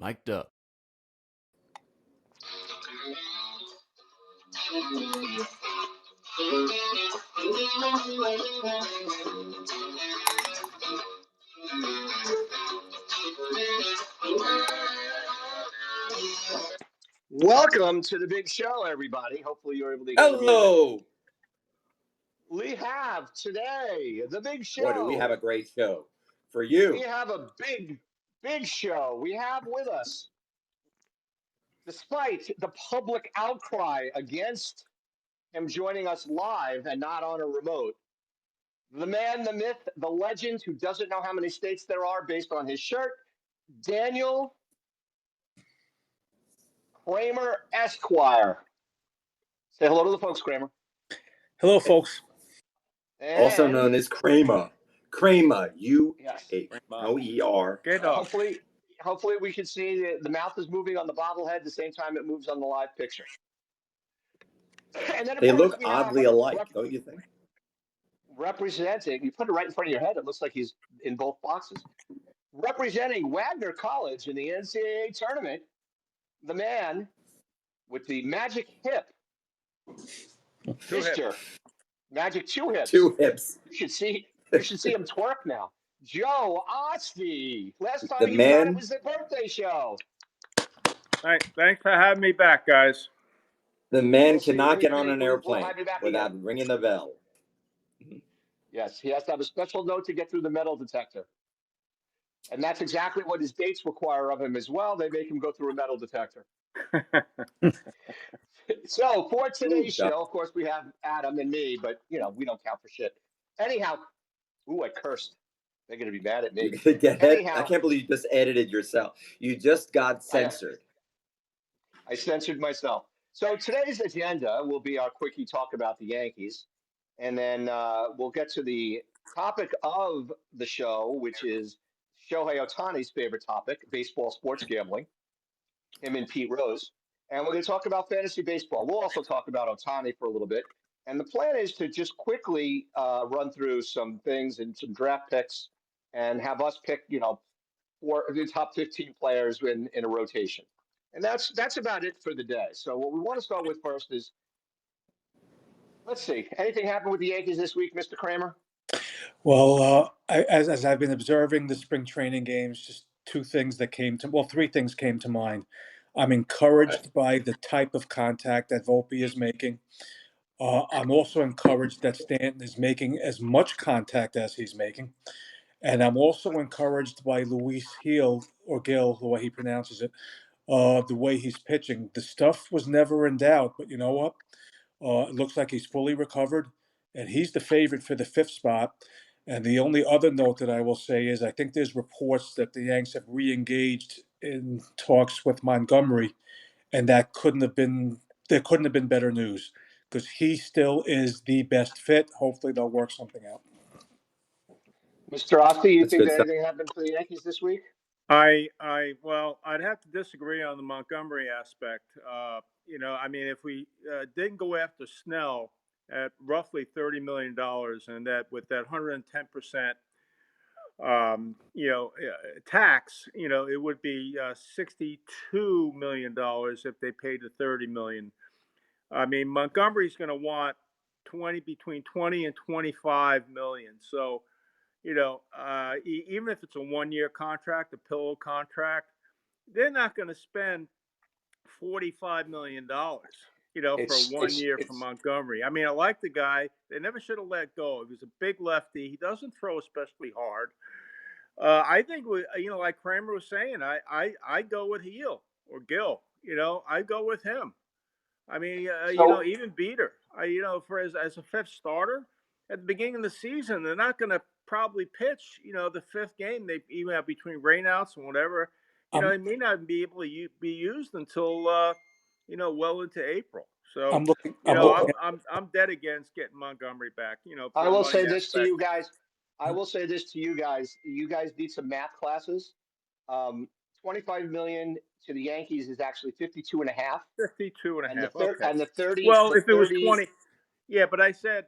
Mic'd up. Welcome to the big show, everybody. Hopefully you're able to hear me. Hello. We have today the big show. Boy, do we have a great show for We you. have a big show. We have with us, despite the public outcry against him joining us live and not on a remote, the man, the myth, the legend who doesn't know how many states there are based on his shirt, Daniel Kramer Esquire. Say hello to the folks, Kramer. Hello, folks. And Also known as Kramer. Kramer, yes. U-K-O-E-R. Hopefully we can see the mouth is moving on the bobblehead the same time it moves on the live picture. And then, of They course, look we have oddly alike, don't you think? representing, you put it right in front of your head, it looks like he's in both boxes. Representing Wagner College in the NCAA tournament, the man with the magic hip. Mr. Magic two hips. Two hips. You should see him twerk now. Joe Osty. Last time The he was on, man- it was the birthday show. Thanks for having me back, guys. The man We'll see. cannot get on an We'll airplane have you back without again. ringing the bell. Yes, he has to have a special note to get through the metal detector. And that's exactly what his dates require of him as well. They make him go through a metal detector. So for today's show, of course, we have Adam and me, but, we don't count for shit. Anyhow, I cursed. They're going to be mad at me. I can't believe you just edited yourself. You just got censored. I censored myself. So today's agenda will be our quickie talk about the Yankees. And then we'll get to the topic of the show, which is Shohei Ohtani's favorite topic, baseball sports gambling, him and Pete Rose. And we're going to talk about fantasy baseball. We'll also talk about Ohtani for a little bit. And the plan is to just quickly run through some things and some draft picks and have us pick, for the top 15 players in a rotation. And that's about it for the day. So what we want to start with first is, let's see, anything happen with the Yankees this week, Mr. Kramer? Well, as I've been observing the spring training games, just three things came to mind. I'm encouraged by the type of contact that Volpe is making. I'm also encouraged that Stanton is making as much contact as he's making. And I'm also encouraged by Luis Gil, the way he pronounces it, the way he's pitching. The stuff was never in doubt, but you know what? It looks like he's fully recovered, and he's the favorite for the fifth spot. And the only other note that I will say is I think there's reports that the Yanks have re-engaged in talks with Montgomery, and there couldn't have been better news because he still is the best fit. Hopefully they'll work something out. Mr. Osti, you That's think good that stuff. anything happened for the Yankees this week? Well, I'd have to disagree on the Montgomery aspect. If we didn't go after Snell at roughly $30 million, and that with that 110%, tax, it would be $62 million if they paid the $30 million. I mean, Montgomery's going to want between 20 and 25 million. So, even if it's a 1-year contract, a pillow contract, they're not going to spend $45 million, for 1 year for Montgomery. I mean, I like the guy. They never should have let go. He was a big lefty. He doesn't throw especially hard. I think, like Kramer was saying, I go with Gil. I go with him. I mean, even Beater. As a fifth starter at the beginning of the season, they're not going to probably pitch, the fifth game. They even have between rainouts and whatever. It may not be able to be used until well into April. So I'm dead against getting Montgomery back. I will say this to you guys. You guys need some math classes. 25 million to the Yankees is actually 52 and a half. 52 and a half. And the 30. Well, if it was 20. Yeah, but I said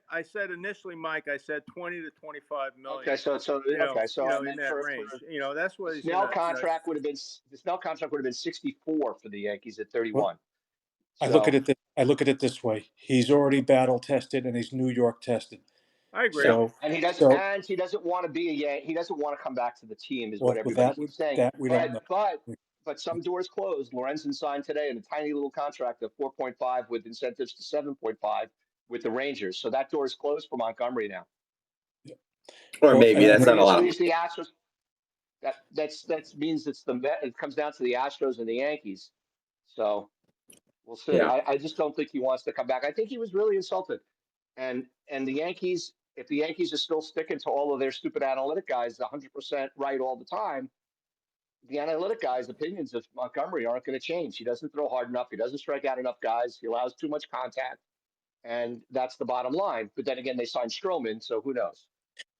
initially, Mike, I said 20 to 25 million. Okay, so In and then that for range. That's the what he's Snell gonna. contract would have been 64 for the Yankees at Well, 31. I look at So it. I look at it this way: he's already battle tested and he's New York tested. I agree. yeah, So, and so he doesn't want to be a Yankee. He doesn't want to come back to the team, is what well, with everybody keeps saying. that we don't know. But some doors closed. Lorenzen signed today in a tiny little contract of 4.5 with incentives to 7.5 with the Rangers. So that door is closed for Montgomery now. Or Well, maybe that's not a Which lot. leaves the Astros. That means it comes down to the Astros and the Yankees. So we'll see. Yeah. I just don't think he wants to come back. I think he was really insulted. And the Yankees, if the Yankees are still sticking to all of their stupid analytic guys 100% right all the time, the analytic guys' opinions of Montgomery aren't going to change. He doesn't throw hard enough. He doesn't strike out enough guys. He allows too much contact, and that's the bottom line. But then again, they signed Stroman, so who knows?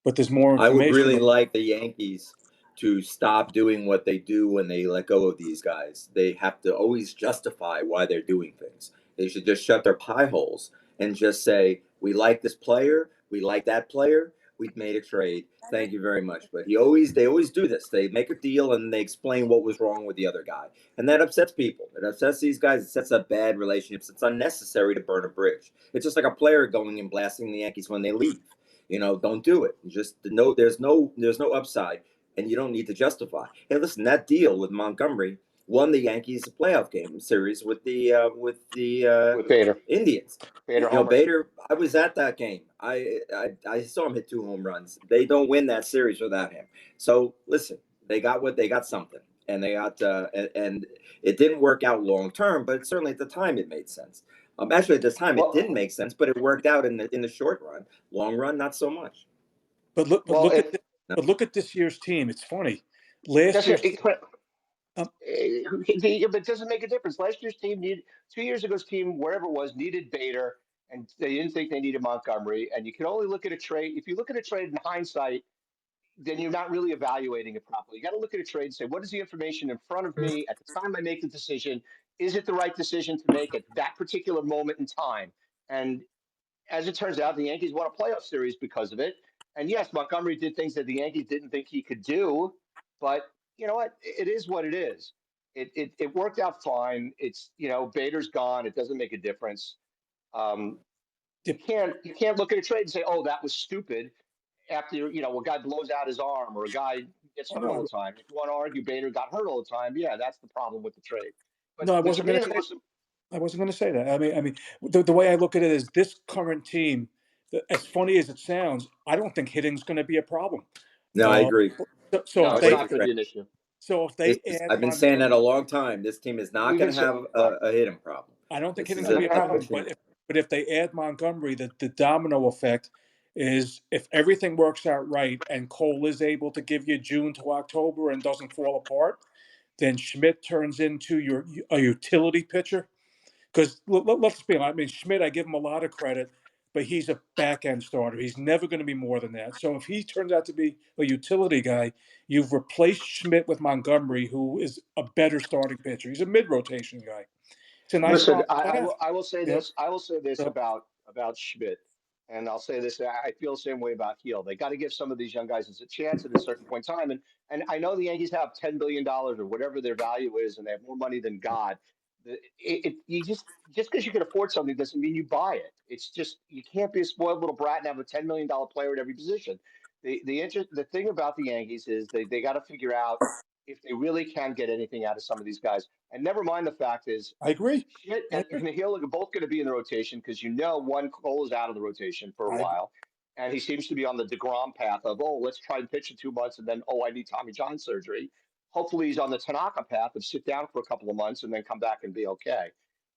but there's more I would information. really like the Yankees to stop doing what they do when they let go of these guys. They have to always justify why they're doing things. They should just shut their pie holes and just say, "We like this player. We like that player. We've made a trade. Thank you very much." But they always do this. They make a deal and they explain what was wrong with the other guy, and that upsets people. It upsets these guys. It sets up bad relationships. It's unnecessary to burn a bridge. It's just like a player going and blasting the Yankees when they leave. Don't do it. Just no. There's no upside, and you don't need to justify. Hey, listen, that deal with Montgomery won the Yankees a playoff game series with the With Bader, Indians. Bader homer. Bader. I was at that game. I saw him hit 2 home runs. They don't win that series without him. So listen, they got something, and they got and it didn't work out long term, but certainly at the time it made sense. Actually, at this time it didn't Well, make sense, but it worked out in the short run. Long run, not so much. well, if No. But look at this year's team. It's funny. it Last doesn't, year's it, um, it doesn't make a difference. Last year's team needed 2 years ago's team, wherever it was, needed Bader, and they didn't think they needed Montgomery. And you can only look at a trade. If you look at a trade in hindsight, then you're not really evaluating it properly. You got to look at a trade and say, what is the information in front of me at the time I make the decision? Is it the right decision to make at that particular moment in time? And as it turns out, the Yankees won a playoff series because of it. And yes, Montgomery did things that the Yankees didn't think he could do, but you know what? It is what it is. It worked out fine. It's Bader's gone. It doesn't make a difference. Um, you can't look at a trade and say, oh, that was stupid. After a guy blows out his arm or a guy gets hurt all no, the time. If you want to argue Bader got hurt all the time, yeah, that's the problem with the trade. But no, I to wasn't me, going the to say. most I wasn't going to say that. I mean, the way I look at it is this current team. As funny as it sounds, I don't think hitting's going to be a problem. No, I Uh, agree. so no, if it's they not going to be an issue. add I've been saying that We, a long time. This team is not we've going been to have right. a hitting problem. I don't think This hitting's is going a, to be a a problem. team. But if they add Montgomery, the domino effect is if everything works out right and Cole is able to give you June to October and doesn't fall apart, then Schmidt turns into a utility pitcher. Because let's be honest, I mean Schmidt, I give him a lot of credit, but he's a back end starter. He's never going to be more than that. So if he turns out to be a utility guy, you've replaced Schmidt with Montgomery, who is a better starting pitcher. He's a mid rotation guy. It's a nice Listen, problem to have. I will say You know, this. I will say this so about Schmidt, and I'll say this. I feel the same way about Heel. They got to give some of these young guys a chance at a certain point in time. And I know the Yankees have $10 billion or whatever their value is, and they have more money than God. You just because you can afford something doesn't mean you buy it. It's just you can't be a spoiled little brat and have a $10 million player at every position. The thing about the Yankees is they got to figure out if they really can get anything out of some of these guys. And never mind the fact is I agree. Shit I and agree. Hill are both going to be in the rotation because one Cole is out of the rotation for a I agree. while, and he seems to be on the Degrom path of let's try and pitch in 2 months, and then I need Tommy John surgery. Hopefully he's on the Tanaka path of sit down for a couple of months and then come back and be okay.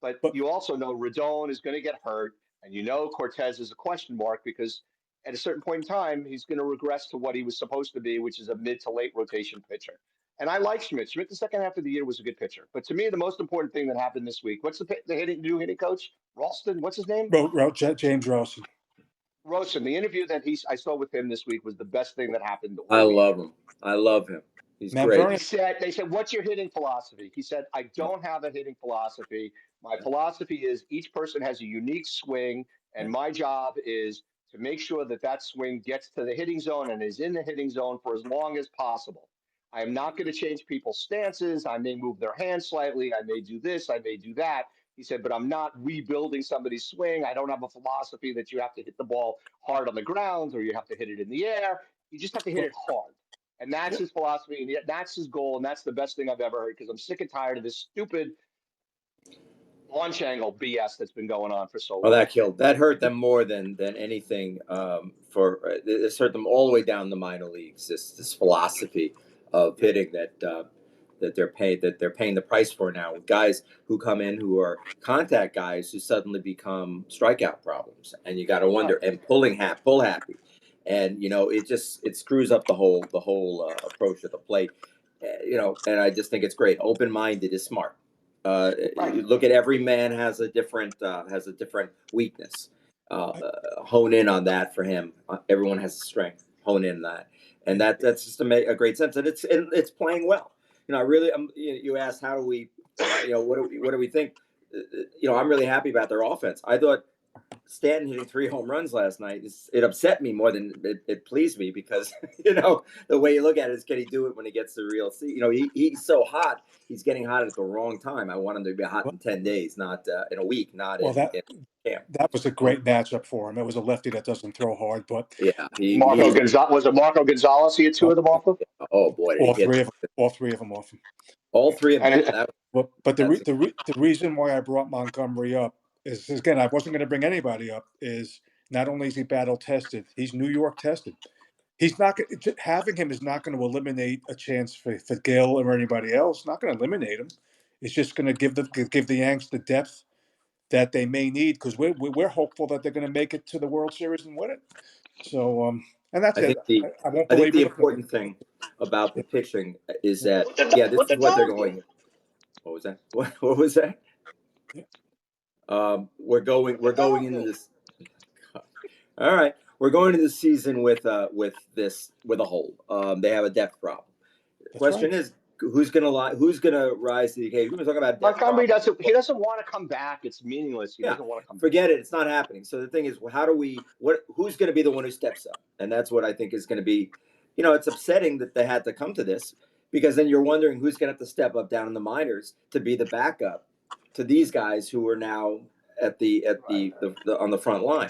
But But you also know Rodon is going to get hurt, and Cortez is a question mark because at a certain point in time he's going to regress to what he was supposed to be, which is a mid to late rotation pitcher. And I like Schmidt. Schmidt, the second half of the year, was a good pitcher. But to me, the most important thing that happened this week, what's the new hitting coach? Ralston, what's his name? James Rowson. Rosen. The interview that I saw with him this week was the best thing that happened I all week. love him. I love him. He's Mount great. Vernon. They said, what's your hitting philosophy? He said, I don't have a hitting philosophy. My philosophy is each person has a unique swing And my job is to make sure that that swing gets to the hitting zone and is in the hitting zone for as long as possible. I am not going to change people's stances. I may move their hands slightly. I may do this. I may do that. He said, but I'm not rebuilding somebody's swing. I don't have a philosophy that you have to hit the ball hard on the ground or you have to hit it in the air. You just have to hit it hard. And that's his philosophy. And that's his goal. And that's the best thing I've ever heard because I'm sick and tired of this stupid launch angle BS that's been going on for so long. Well, that hurt them more than anything. It's hurt them all the way down the minor leagues. This philosophy of hitting that they're paying the price for now. Guys who come in who are contact guys who suddenly become strikeout problems, and you got to wonder and pull happy, and it screws up the whole approach to the plate. And I just think it's great. Open minded is smart. Look at every man has a different weakness. Hone in on that for him. Everyone has a strength. Hone in on that, and that's just a great sense, and it's playing well. I really, you asked how do we, what do we think? I'm really happy about their offense. I thought Stanton hitting 3 home runs last night, it upset me more than it pleased me because, the way you look at it is can he do it when he gets the real seat? He's so hot. He's getting hot at the wrong time. I want him to be hot in 10 days, not in a week, not in camp. That was a great matchup for him. It was a lefty that doesn't throw hard, but yeah, Marco Gonzalez, was it Marco Gonzalez? He had 2 of them off of? Oh, boy. All three of them off him. All 3 of them. And But the reason why I brought Montgomery up is, again, I wasn't going to bring anybody up, is not only is he battle tested, he's New York tested. He's not having him is not going to eliminate a chance for Gil or anybody else. Not going to eliminate him. It's just going to give the Yanks the depth that they may need because we're hopeful that they're going to make it to the World Series and win it. So and that's it. I won't I think belabor the the point. important thing about the pitching is that this is what they're going. What was that? What was that? We're going into this. All right, we're going into the season with a hole. They have a depth problem. The question is, who's gonna rise to the occasion? We're talking about depth Montgomery problem. he doesn't want to come back. It's meaningless. He doesn't want to come Forget back. it. It's not happening. So the thing is, who's going to be the one who steps up? And that's what I think is going to be. It's upsetting that they had to come to this because then you're wondering who's going to have to step up down in the minors to be the backup to these guys who are now at the on the front line.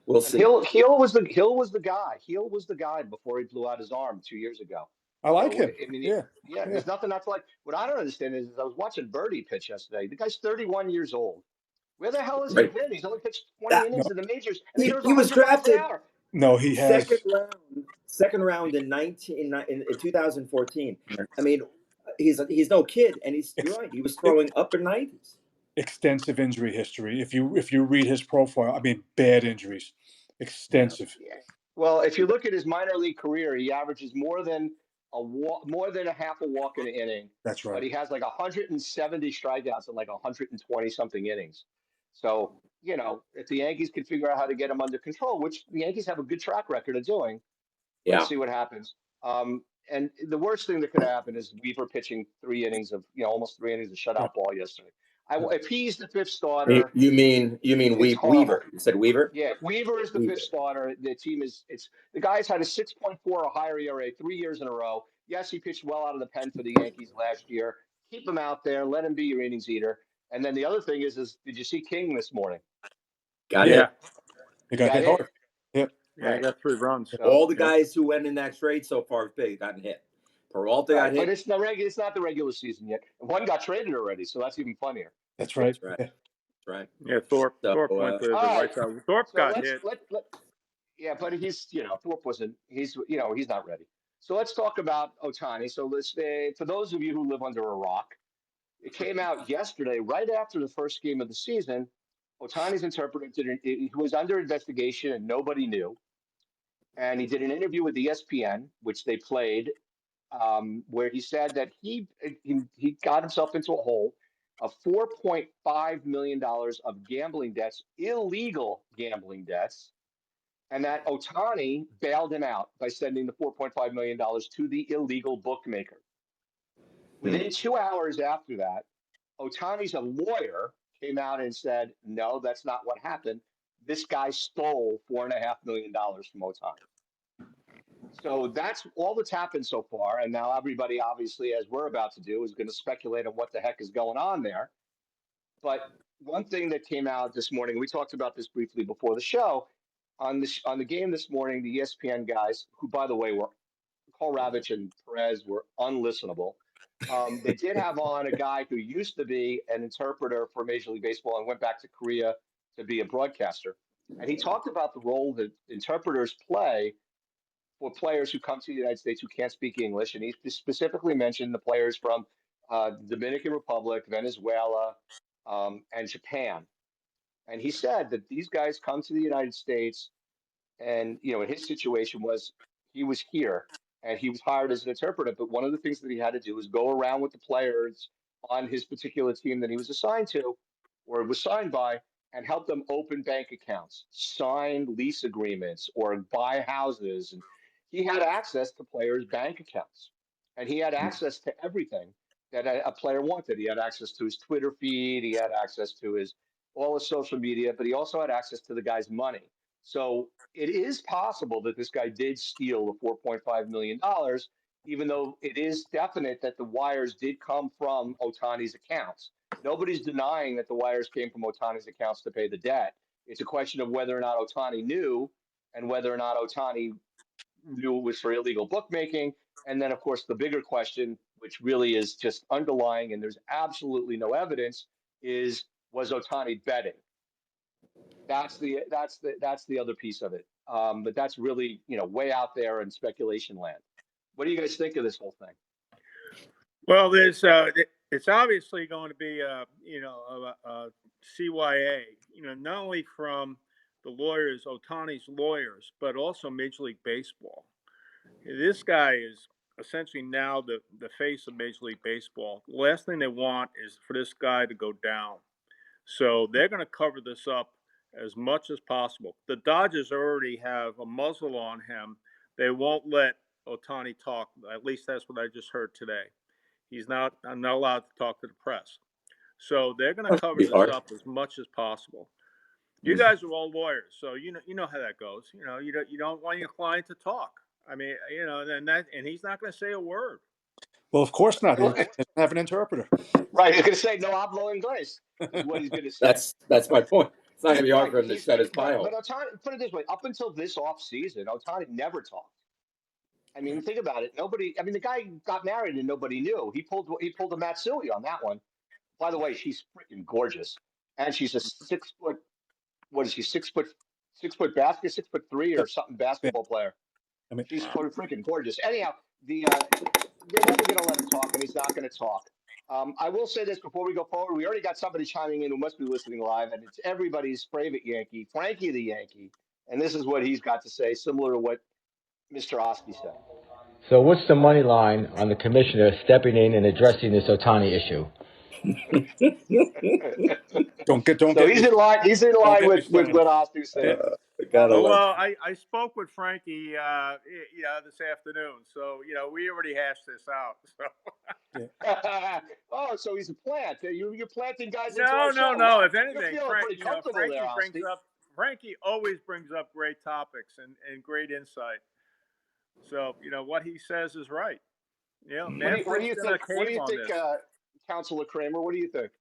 We'll see. Hill was the guy. Hill was the guy before he blew out his arm 2 years ago. I like him. I mean, there's nothing that's like. What I don't understand is I was watching Birdie pitch yesterday. The guy's 31 years old. Where the hell has he been? He's only pitched 20 innings in the majors, and he throws 100 miles an hour. No, he has second round in 2014. I mean, he's no kid, and you're right. He was throwing upper 90s. Extensive injury history. If you read his profile, I mean, bad injuries, extensive. Yeah. Well, if you look at his minor league career, he averages more than a half a walk in an inning. That's right. But he has like 170 strikeouts in like 120 something innings. So, if the Yankees can figure out how to get him under control, which the Yankees have a good track record of doing, let's see what happens. And the worst thing that could happen is Weaver pitching 3 innings of, almost 3 innings of shutout ball yesterday. If he's the 5th starter, you mean Weaver? You said Weaver? Yeah, Weaver is the 5th starter. The team the guy's had a 6.4 or higher ERA 3 years in a row. Yes, he pitched well out of the pen for the Yankees last year. Keep him out there. Let him be your innings eater. And then the other thing is did you see King this morning? Got hit. He got hit hard. Yep. Yeah, he got 3 runs. So, all the guys who went in that trade so far have gotten hit. Peralta got hit. But it's not the regular season yet. One got traded already, so that's even funnier. That's right. That's right. Yeah, Thorpe went to the right side. Thorpe got hit. Yeah, but he's, Thorpe wasn't. He's not ready. So let's talk about Ohtani. So for those of you who live under a rock, it came out yesterday, right after the first game of the season. Ohtani's interpreter he was under investigation and nobody knew. And he did an interview with ESPN, which they played, where he said that he got himself into a hole of $4.5 million of gambling debts, illegal gambling debts, and that Ohtani bailed him out by sending the $4.5 million to the illegal bookmaker. Within 2 hours after that, Ohtani's lawyer came out and said, no, that's not what happened. this guy stole $4.5 million from Otani. So that's all that's happened so far. And now everybody, obviously, as we're about to do, is going to speculate on what the heck is going on there. But one thing that came out this morning, we talked about this briefly before the show, on the game this morning, the ESPN guys, who, by the way, were Koravich and Perez, were unlistenable. They did have on a guy who used to be an interpreter for Major League Baseball and went back to Korea to be a broadcaster. And he talked about the role that interpreters play for players who come to the United States who can't speak English. And he specifically mentioned the players from Dominican Republic, Venezuela, and Japan. And he said that these guys come to the United States, and his situation was he was here and he was hired as an interpreter. But one of the things that he had to do was go around with the players on his particular team that he was assigned to, or was signed by, and help them open bank accounts, sign lease agreements, or buy houses. And he had access to players' bank accounts, and he had access to everything that a player wanted. He had access to his Twitter feed, he had access to his all his social media, but he also had access to the guy's money. So it is possible that this guy did steal the $4.5 million, even though it is definite that the wires did come from Otani's accounts. Nobody's denying that the wires came from Otani's accounts to pay the debt. It's a question of whether or not Otani knew, and whether or not Otani knew it was for illegal bookmaking. And then, of course, the bigger question, which really is just underlying, and there's absolutely no evidence, is was Otani betting? That's the other piece of it. But that's really way out there in speculation land. What do you guys think of this whole thing? Well, it's obviously going to be a CYA. Not only from the lawyers, Otani's lawyers, but also Major League Baseball. This guy is essentially now the face of Major League Baseball. The last thing they want is for this guy to go down. So they're going to cover this up as much as possible. The Dodgers already have a muzzle on him. They won't let Otani talk. At least that's what I just heard today. I'm not allowed to talk to the press. So they're going to cover this up as much as possible. You guys are all lawyers, so you know how that goes. You don't want your client to talk. I mean, and he's not going to say a word. Well, of course not. He doesn't have an interpreter. Right. He's going to say no hablo inglés is what he's going to say. That's my point. It's not going to be hard for him to shut his pie hole. But Otani, put it this way, up until this offseason, Otani never talked. I mean, think about it. The guy got married and nobody knew. He pulled a Matsui on that one. By the way, she's freaking gorgeous. And she's a 6 foot, what is she, 6 foot 6'3" or something basketball player. I mean, she's freaking gorgeous. Anyhow, they're never going to let him talk, and he's not going to talk. I will say this before we go forward. We already got somebody chiming in who must be listening live, and it's everybody's favorite Yankee, Frankie the Yankee. And this is what he's got to say, similar to what Mr. Oski said. So what's the money line on the commissioner stepping in and addressing this Otani issue? He's in line. He's in line with what Oski said. Well, I spoke with Frankie, this afternoon. So we already hashed this out. So. Oh, so he's a plant. You're planting guys. No. If anything, Frankie always brings up great topics and great insight. So what he says is right. What do you think, Councilor Kramer? What do you think?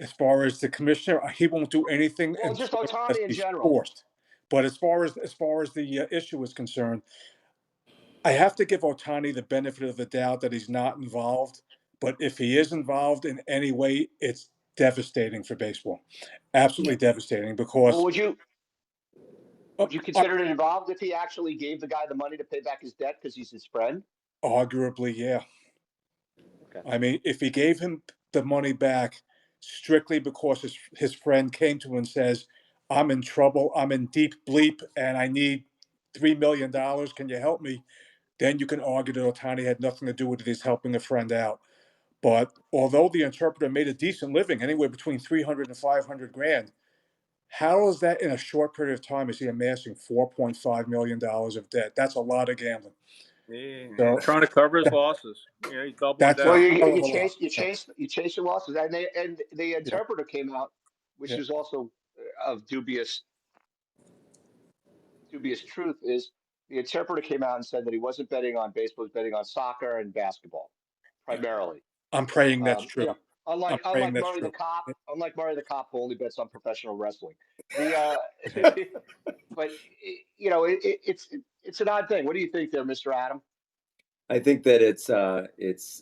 As far as the commissioner, he won't do anything. Well, just Otani in general. Forced. But as far as the issue is concerned, I have to give Otani the benefit of the doubt that he's not involved. But if he is involved in any way, it's devastating for baseball. Absolutely devastating. Because would you consider it involved if he actually gave the guy the money to pay back his debt because he's his friend? Arguably, yeah. Okay. I mean, if he gave him the money back strictly because his friend came to him and says, I'm in trouble, I'm in deep bleep, and I need $3 million, can you help me? Then you can argue that Otani had nothing to do with it, he's helping a friend out. But although the interpreter made a decent living, anywhere between $300 and $500,000, how is that in a short period of time is he amassing $4.5 million of debt? That's a lot of gambling. Yeah, trying to cover his losses. He's doubling down. Well, you chase your losses, and the interpreter came out, which was also of dubious dubious truth is the interpreter came out and said that he wasn't betting on baseball, he was betting on soccer and basketball primarily. I'm praying that's You know, true. I'm unlike praying unlike that's Murray the true. cop, unlike Murray the cop who only bets on professional wrestling. The but you know it's an odd thing. What do you think there, Mr. Adam? I think that it's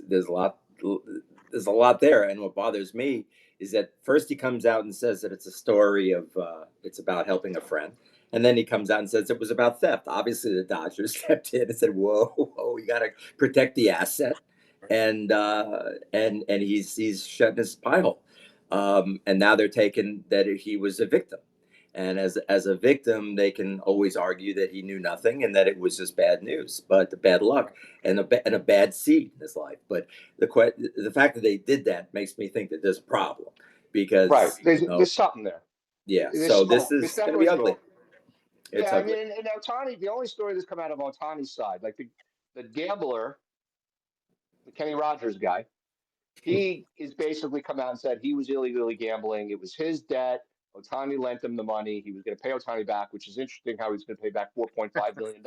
there's a lot there, and what bothers me is that first he comes out and says that it's a story of it's about helping a friend, and then he comes out and says it was about theft. Obviously, the Dodgers stepped in and said, "Whoa, whoa, we got to protect the asset," and he's shutting his pie hole, and now they're taking that he was a victim. And as a victim, they can always argue that he knew nothing and that it was just bad news, but the bad luck and a bad seed in his life. But the fact that they did that makes me think that there's a problem Right. because There's something there. yeah. There's So this smoke. There's is going to be definitely ugly. smoke. It's Yeah, I ugly. mean, and Otani, the only story that's come out of Otani's side, like the gambler, the Kenny Rogers guy, he is basically come out and said he was illegally gambling. It was his debt. Otani lent him the money. He was going to pay Otani back, which is interesting how he's going to pay back $4.5 million.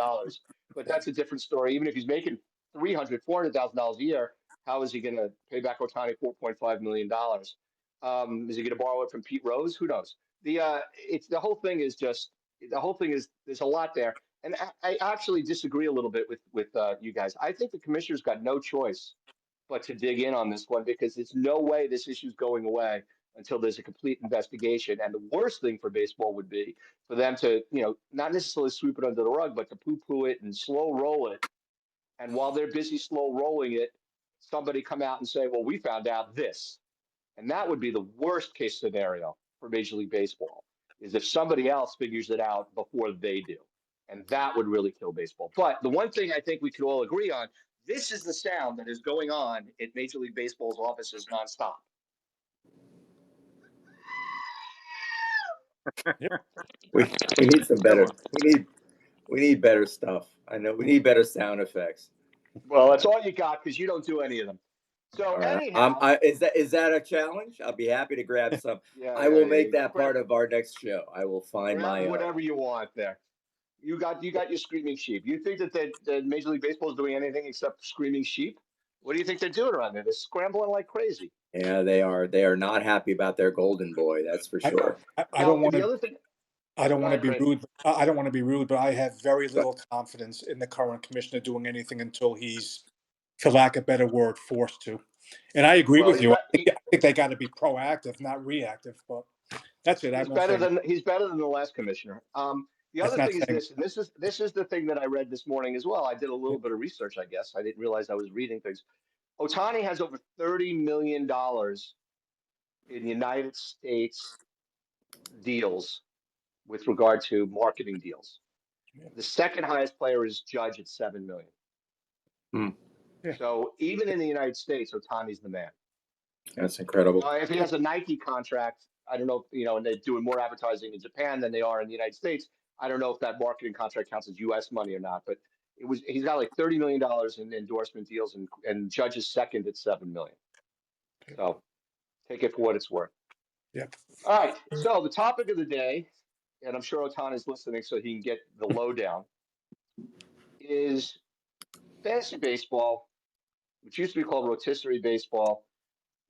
But that's a different story. Even if he's making $400,000 a year, how is he going to pay back Otani $4.5 million? Is he going to borrow it from Pete Rose? Who knows? It's the whole thing is just the whole thing is there's a lot there. And I actually disagree a little bit with you guys. I think the commissioner's got no choice but to dig in on this one because there's no way this issue's going away until there's a complete investigation. And the worst thing for baseball would be for them to, not necessarily sweep it under the rug, but to poo-poo it and slow roll it. And while they're busy slow rolling it, somebody come out and say, well, we found out this. And that would be the worst case scenario for Major League Baseball, is if somebody else figures it out before they do. And that would really kill baseball. But the one thing I think we could all agree on, this is the sound that is going on at Major League Baseball's offices nonstop. We need some Good better. one. We need better stuff. I know we need better sound effects. Well, that's all you got because you don't do any of them. So All right. anyhow, Is that a challenge? I'll be happy to grab some. yeah, I yeah, will yeah. make You that part of our next show. I will find grab my. whatever you want there. You got your screaming sheep. You think that Major League Baseball is doing anything except screaming sheep? What do you think they're doing around there? They're scrambling like crazy. Yeah, they are. They are not happy about their golden boy. That's for I, No. sure. I Now don't want the to. other thing. I don't Go want to ahead, be Craig. rude. I don't want to be rude, but I have very But little confidence in the current commissioner doing anything until he's, for lack of a better word, forced to. And I agree Well, with you. I think they got to be proactive, not reactive. But that's it. I won't say anything. he's better than the last commissioner. The That's other not thing is saying. this, and this is the thing that I read this morning as well. I did a little bit of research, I guess. I didn't realize I was reading things. Otani has over $30 million in United States deals with regard to marketing deals. The second highest player is Judge at 7 million. hmm, Yeah. So even in the United States, Otani's the man. that's incredible. Now, if he has a Nike contract, I don't know, and they're doing more advertising in Japan than they are in the United States. I don't know if that marketing contract counts as U.S. money or not, but he's got like $30 million in endorsement deals, and Judge is second at 7 million. So take it for what it's worth. Yeah. All right. So the topic of the day, and I'm sure Otani's listening so he can get the lowdown, is fantasy baseball, which used to be called rotisserie baseball.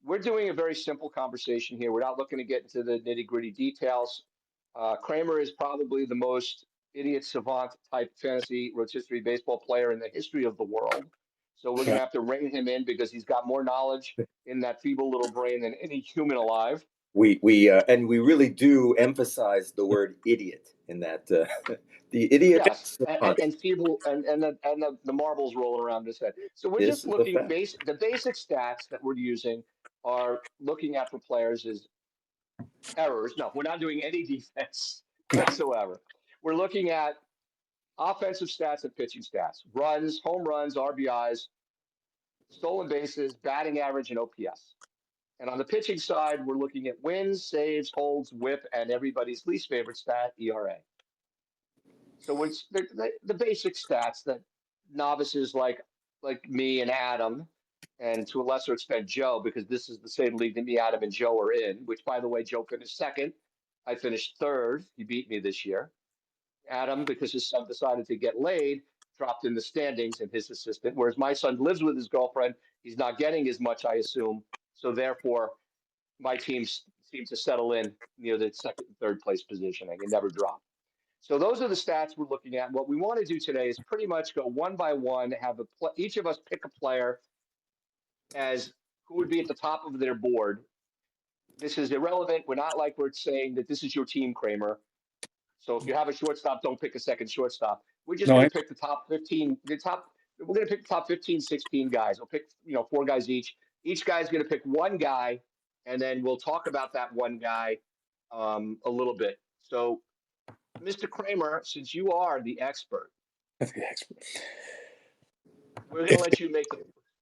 We're doing a very simple conversation here. We're not looking to get into the nitty gritty details. Kramer is probably the most idiot savant type fantasy rotisserie baseball player in the history of the world. So we're going to have to rein him in because he's got more knowledge in that feeble little brain than any human alive. And we really do emphasize the word idiot in that the idiot Yes, savant. and feeble, and the marbles rolling around his head. So we're This just is a looking fact. the basic stats that we're using are looking at for players is errors. No, we're not doing any defense whatsoever. We're looking at offensive stats and pitching stats, runs, home runs, RBIs, stolen bases, batting average, and OPS. And on the pitching side, we're looking at wins, saves, holds, whip, and everybody's least favorite stat, ERA. So it's the basic stats that novices like me and Adam, and to a lesser extent Joe, because this is the same league that me, Adam, and Joe are in. Which, by the way, Joe finished second. I finished third. He beat me this year. Adam, because his son decided to get laid, dropped in the standings and his assistant. Whereas my son lives with his girlfriend. He's not getting as much, I assume. So therefore, my teams seem to settle in near the second and third place positioning and never drop. So those are the stats we're looking at. What we want to do today is pretty much go one by one, have each of us pick a player as who would be at the top of their board. This is irrelevant. We're not like we're saying that this is your team, Kramer. So if you have a shortstop, don't pick a second shortstop. We're just going to pick the top 15, we're going to pick the top 15, 16 guys. We'll pick, 4 guys each. Each guy's going to pick one guy, and then we'll talk about that one guy a little bit. So, Mr. Kramer, since you are the expert, we're going to let you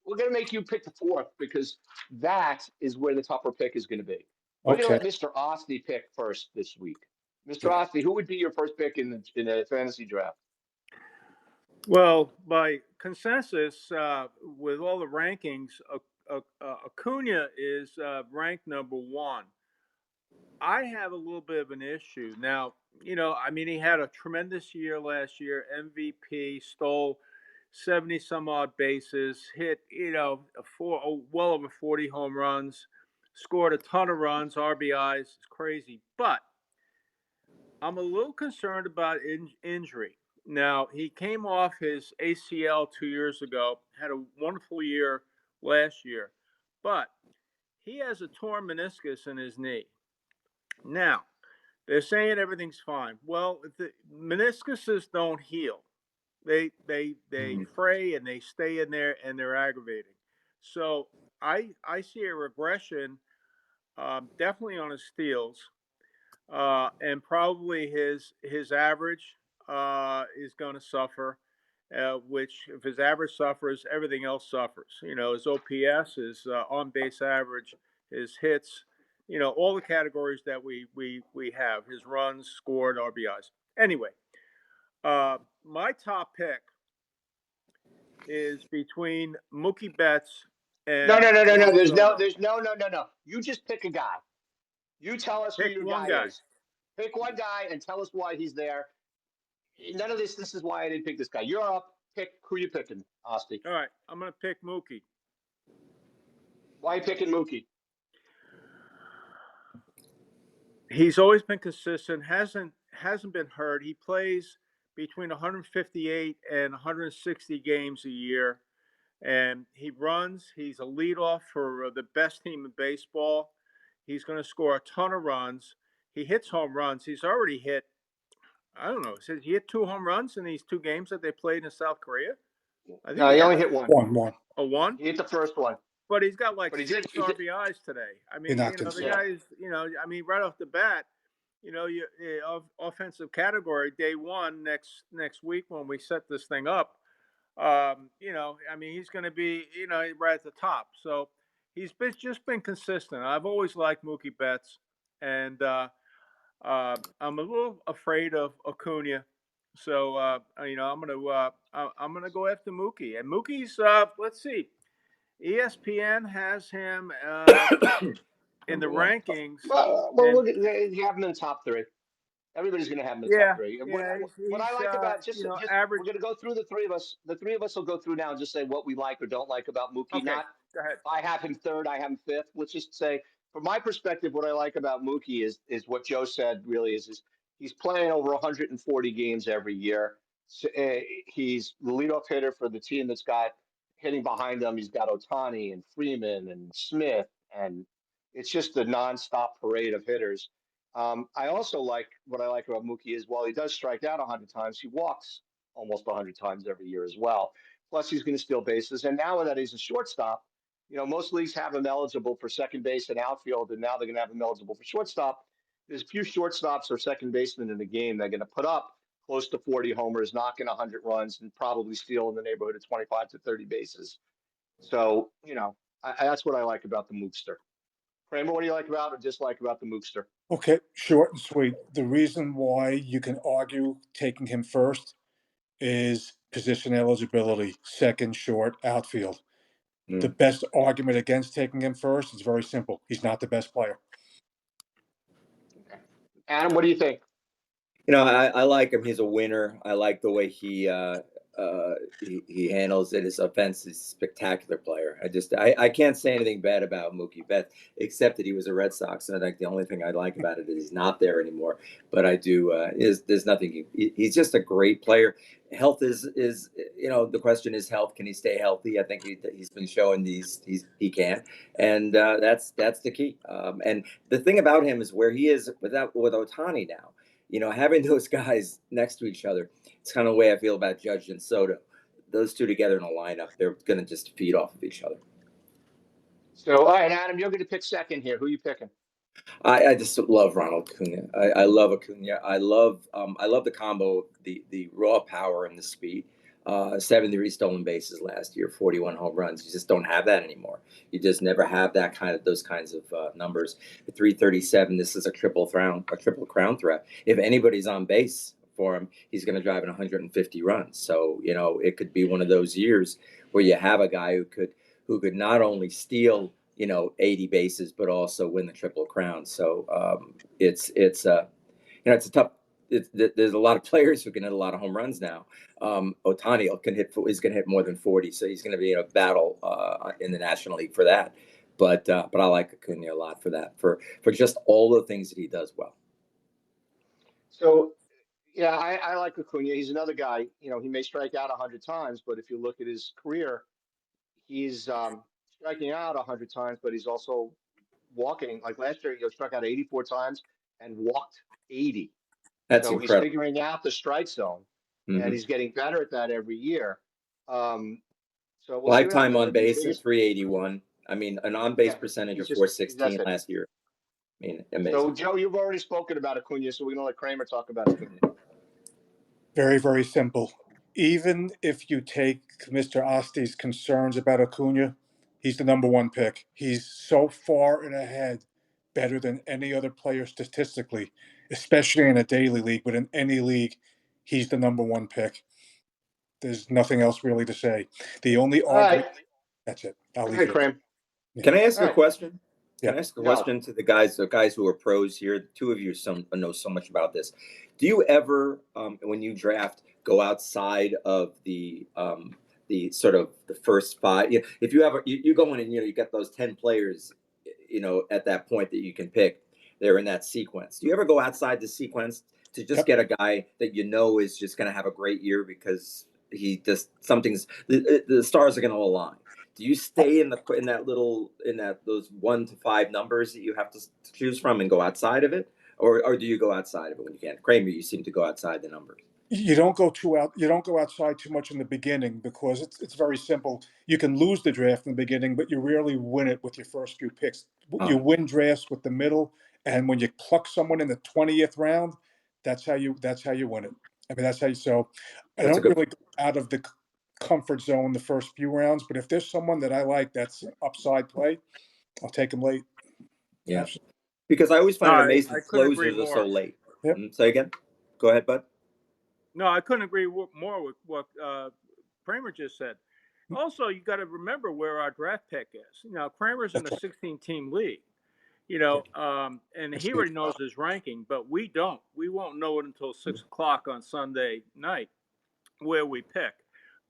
we're going to make you pick the fourth because that is where the tougher pick is going to be. We're going to let Mr. Osty pick first this week. Mr. Osty, who would be your first pick in the fantasy draft? Well, by consensus, with all the rankings, Acuna is ranked number 1. I have a little bit of an issue. Now, he had a tremendous year last year, MVP, stole 70 some odd bases, hit, well over 40 home runs, scored a ton of runs, RBIs. It's crazy. But I'm a little concerned about injury. Now, he came off his ACL 2 years ago, had a wonderful year last year, but he has a torn meniscus in his knee. Now, they're saying everything's fine. Well, the meniscuses don't heal. They fray and they stay in there and they're aggravating. So I see a regression, definitely on his steals, and probably his average is going to suffer. Which, if his average suffers, everything else suffers. His OPS, his on base average, his hits, all the categories that we have, his runs, scored, RBIs. Anyway, my top pick is between Mookie Betts and No. Juan Soto. There's no. You just pick a guy. You tell us who your guy is. Pick one guy and tell us why he's there. None of this. This is why I didn't pick this guy. You're up. Pick who you picking, Osty. All right, I'm going to pick Mookie. Why are you picking Mookie? He's always been consistent. Hasn't been hurt. He plays between 158 and 160 games a year, and he runs. He's a leadoff for the best team in baseball. He's going to score a ton of runs. He hits home runs. He's already hit, I don't know, he hit 2 home runs in these 2 games that they played in South Korea. I think he only hit one. One. A one? He hit the first one. But he's got like 6 RBIs today. I mean, the guy's, right off the bat, offensive category, day one next week when we set this thing up, he's going to be, right at the top. So he's just been consistent. I've always liked Mookie Betts, and I'm a little afraid of Acuna. So I'm gonna go after Mookie, and Mookie's let's see. ESPN has him in the rankings. You have him in the top 3. Everybody's going to have him in the top 3. What I like about average. We're going to go through the 3 of us. The 3 of us will go through now and just say what we like or don't like about Mookie. Okay, go ahead. I have him 3rd. I have him 5th. Let's just say, from my perspective, what I like about Mookie is what Joe said. Really is he's playing over 140 games every year. So, he's the leadoff hitter for the team that's got hitting behind him. He's got Ohtani and Freeman and Smith, and it's just a nonstop parade of hitters. I also what I like about Mookie is while he does strike out 100 times, he walks almost 100 times every year as well. Plus, he's going to steal bases. And now that he's a shortstop, most leagues have him eligible for second base and outfield, and now they're going to have him eligible for shortstop. There's few shortstops or second basemen in the game that are going to put up close to 40 homers, knocking 100 runs, and probably steal in the neighborhood of 25 to 30 bases. So, that's what I like about the Mookster. Kramer, what do you like about or dislike about the Mookster? Okay, short and sweet. The reason why you can argue taking him first is position eligibility, second, short, outfield. The best argument against taking him first is very simple. He's not the best player. Okay. Adam, what do you think? I like him. He's a winner. I like the way he handles it. His offense is a spectacular player. I can't say anything bad about Mookie Betts except that he was a Red Sox, and I think the only thing I like about it is he's not there anymore. But I do there's nothing. He's just a great player. Health is the question is health. Can he stay healthy? I think he's been showing he can, and that's the key. And the thing about him is where he is with Ohtani now. Having those guys next to each other, it's kind of the way I feel about Judge and Soto. Those two together in a lineup, they're going to just feed off of each other. So, all right, Adam, you're going to pick second here. Who are you picking? I just love Ronald Acuna. I love Acuna. I love the combo, the raw power and the speed. 73 stolen bases last year, 41 home runs. You just don't have that anymore. You just never have those kinds of numbers. 337. This is a triple crown threat. If anybody's on base for him, he's going to drive in 150 runs. So it could be one of those years where you have a guy who could not only steal 80 bases, but also win the Triple Crown. So it's a tough. There's a lot of players who can hit a lot of home runs now. Ohtani is going to hit more than 40, so he's going to be in a battle in the National League for that. But I like Acuna a lot for that, for just all the things that he does well. So, yeah, I like Acuna. He's another guy. He may strike out 100 times, but if you look at his career, he's striking out 100 times, but he's also walking. Like last year, he struck out 84 times and walked 80. That's So he's incredible. figuring out the strike zone, and he's getting better at that every year. So we'll see what Lifetime happens. on base is 381. I mean, an on base percentage of he's that's 416 it. last year. I mean, amazing. So Joe, you've already spoken about Acuna, so we're gonna let Kramer talk about Acuna. Very, very simple. Even if you take Mr. Osti's concerns about Acuna, he's the number one pick. He's so far and ahead, better than any other player statistically, especially in a daily league, but in any league, he's the number one pick. There's nothing else really to say. The only All right, argument, that's it. I'll all leave right, it at that. Kramer. Can I ask All a right. question? Yeah. Can I ask a No. question to the guys who are pros here? The two of you know so much about this. Do you ever, when you draft, go outside of the sort of the first five? If you ever you go in and you get those 10 players, at that point that you can pick, they're in that sequence. Do you ever go outside the sequence to just get a guy that is just going to have a great year because he just the stars are going to align? Do you stay in those 1 to 5 numbers that you have to choose from and go outside of it, or do you go outside of it when you can? Kramer, you seem to go outside the numbers. You don't go outside too much in the beginning because it's very simple. You can lose the draft in the beginning, but you rarely win it with your first few picks. You win drafts with the middle, and when you pluck someone in the 20th round, that's how you win it. I mean, that's how you. So I That's a don't good really go out of the comfort zone the first few rounds, but if there's someone that I like that's an upside play, I'll take him late. Yeah, Absolutely. because I always No, find it I amazing couldn't agree closers are so more. late. Yep. Say again. Go ahead, bud. No, I couldn't agree more with what Kramer just said. Also, you got to remember where our draft pick is. Kramer's in a 16-team league. And he already knows his ranking, but we don't. We won't know it until 6 o'clock on Sunday night where we pick.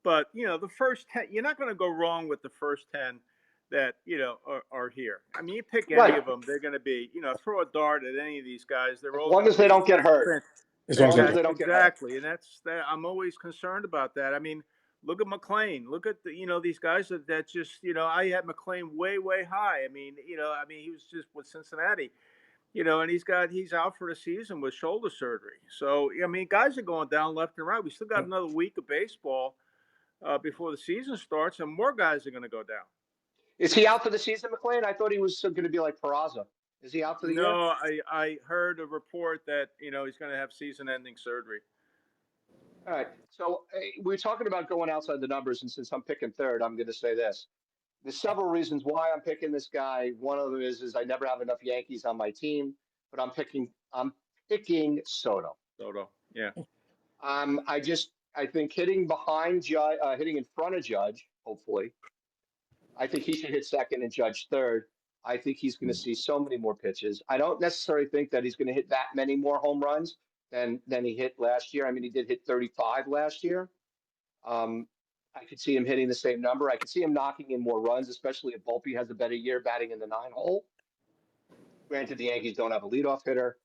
But the first 10, you're not going to go wrong with the first 10 that are here. I mean, you pick any Right. of them, they're going to be throw a dart at any of these guys. They're As all long going as to they be don't get hurt. As As long as long I'm as they don't get hurt. exactly, and that's that. I'm always concerned about that. I mean, look at McLean. Look at these guys that just I had McLean way high. I mean, he was just with Cincinnati. And he's out for the season with shoulder surgery. So I mean, guys are going down left and right. We still got another week of baseball before the season starts, and more guys are going to go down. Is he out for the season, McLean? I thought he was going to be like Peraza. Is he out for the year? No, I heard a report that he's going to have season-ending surgery. All right. So we're talking about going outside the numbers, and since I'm picking third, I'm going to say this. There's several reasons why I'm picking this guy. One of them is I never have enough Yankees on my team, but I'm picking Soto. Soto, yeah. I think hitting behind Judge, hitting in front of Judge, hopefully. I think he should hit second and Judge third. I think he's going to see so many more pitches. I don't necessarily think that he's going to hit that many more home runs, than he hit last year. I mean, he did hit 35 last year. I could see him hitting the same number. I could see him knocking in more runs, especially if Volpe has a better year batting in the 9 hole. Granted, the Yankees don't have a leadoff hitter,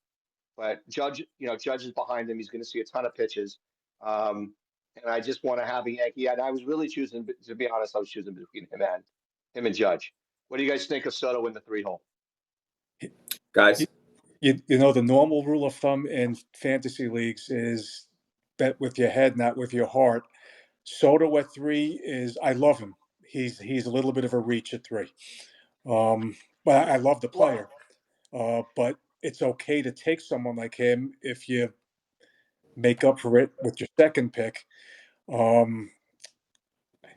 but Judge is behind him. He's going to see a ton of pitches. And I just want to have a Yankee. And I was really choosing, to be honest, I was choosing between him and Judge. What do you guys think of Soto in the 3 hole? Guys, You know, the normal rule of thumb in fantasy leagues is bet with your head, not with your heart. Soto at 3 is, I love him. He's a little bit of a reach at 3. But I love the player. But it's okay to take someone like him if you make up for it with your second pick.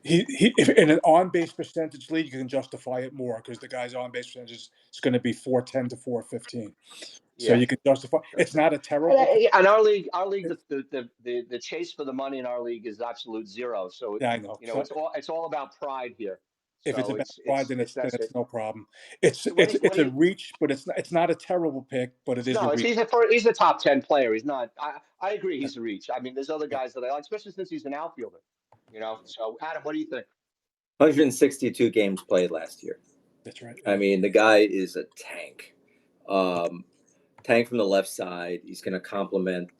If in an on-base percentage league, you can justify it more because the guy's on-base percentage is going to be 410 to 415. So Yeah. you can justify. It's not a terrible. And our league, the chase for the money in our league is absolute zero. So Yeah, I know. So it's all about pride here. if it's So about pride, then that's it. it's no problem. It's What do it's a you? reach, but it's not a terrible pick, but it is a No, reach. he's a top 10 player. He's not. I agree. He's a reach. I mean, there's other guys that I like, especially since he's an outfielder. So Adam, what do you think? 162 games played last year. That's right. I mean, the guy is a tank. Tank from the left side. He's going to complement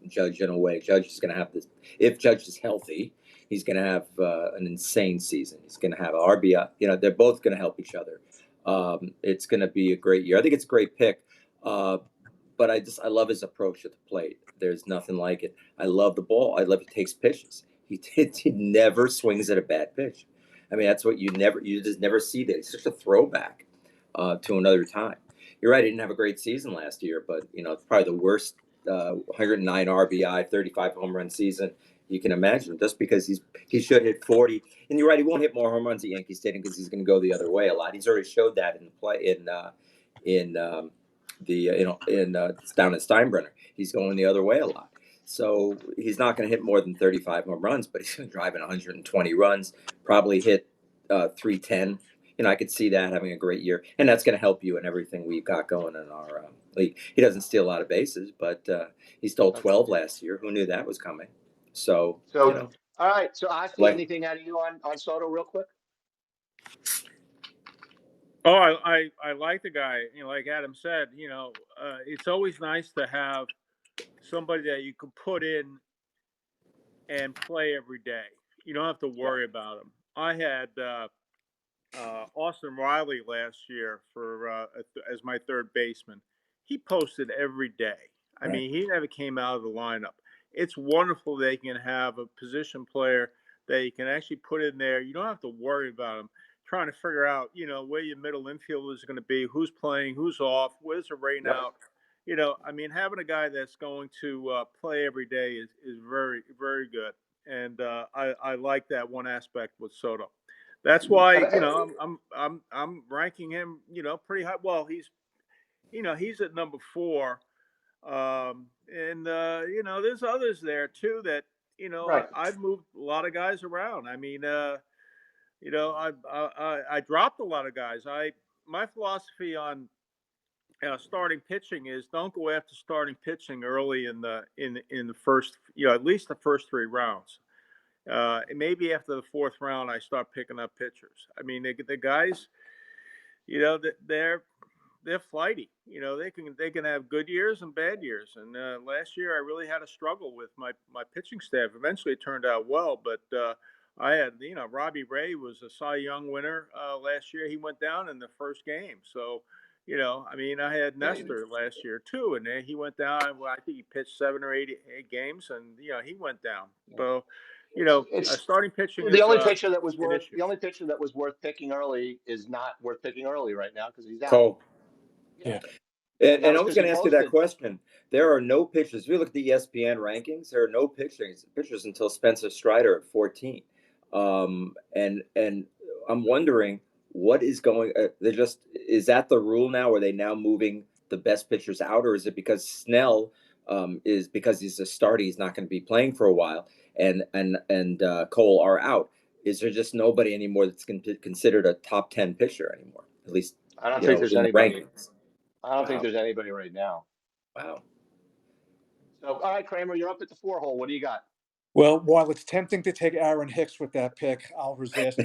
Judge in a way. Judge is going to have this. If Judge is healthy, he's going to have an insane season. He's going to have an RBI. They're both going to help each other. It's going to be a great year. I think it's a great pick. But I love his approach at the plate. There's nothing like it. I love the ball. I love he takes pitches. He never swings at a bad pitch. I mean, that's what you just never see that. It's just a throwback to another time. You're right. He didn't have a great season last year, but it's probably the worst 109 RBI, 35 home run season you can imagine. Just because he should hit 40, and you're right, he won't hit more home runs at Yankee Stadium because he's going to go the other way a lot. He's already showed that in the play down at Steinbrenner. He's going the other way a lot. So he's not going to hit more than 35 home runs, but he's going to drive in 120 runs, probably hit 310. I could see that having a great year, and that's going to help you in everything we've got going in our league. He doesn't steal a lot of bases, but he stole 12 last year. Who knew that was coming? So all right. So I see like, anything out of you on Soto real quick? Oh, I like the guy. Like Adam said, it's always nice to have somebody that you can put in and play every day. You don't have to worry about him. I had Austin Riley last year as my third baseman. He posted every day. I mean, he never came out of the lineup. It's wonderful they can have a position player that you can actually put in there. You don't have to worry about him trying to figure out, where your middle infielder is going to be, who's playing, who's off, where's the rain out. I mean, having a guy that's going to play every day is very, very good. And I like that one aspect with Soto. That's why I'm ranking him pretty high. Well, he's at number 4, and there's others there too that Right. I've moved a lot of guys around. I mean, I dropped a lot of guys. My philosophy on starting pitching is don't go after starting pitching early in the first, at least the first 3 rounds. And maybe after the 4th round, I start picking up pitchers. I mean, the guys, they're flighty. They can have good years and bad years. And last year, I really had a struggle with my pitching staff. Eventually, it turned out well, but I had Robbie Ray was a Cy Young winner last year. He went down in the first game, so. I mean, I had Nestor last year too, and he went down. Well, I think he pitched 7 or 8 games, and he went down. So, starting pitching is the only pitcher that was an worth issue. the only pitcher that was worth picking early is not worth picking early right now because he's out. Cole. Yeah. And I was going to ask you that question. There are no pitchers. If you look at the ESPN rankings, there are no pitchers until Spencer Strider at 14. And I'm wondering what is going. Is that the rule now? Are they now moving the best pitchers out, or is it because Snell is because he's a starter, he's not going to be playing for a while, and Cole are out? Is there just nobody anymore that's considered a top 10 pitcher anymore? At least I don't think there's in the anybody. rankings. I don't think there's anybody right now. Wow. So, all right, Kramer, you're up at the 4 hole. What do you got? Well, while it's tempting to take Aaron Hicks with that pick, I'll resist.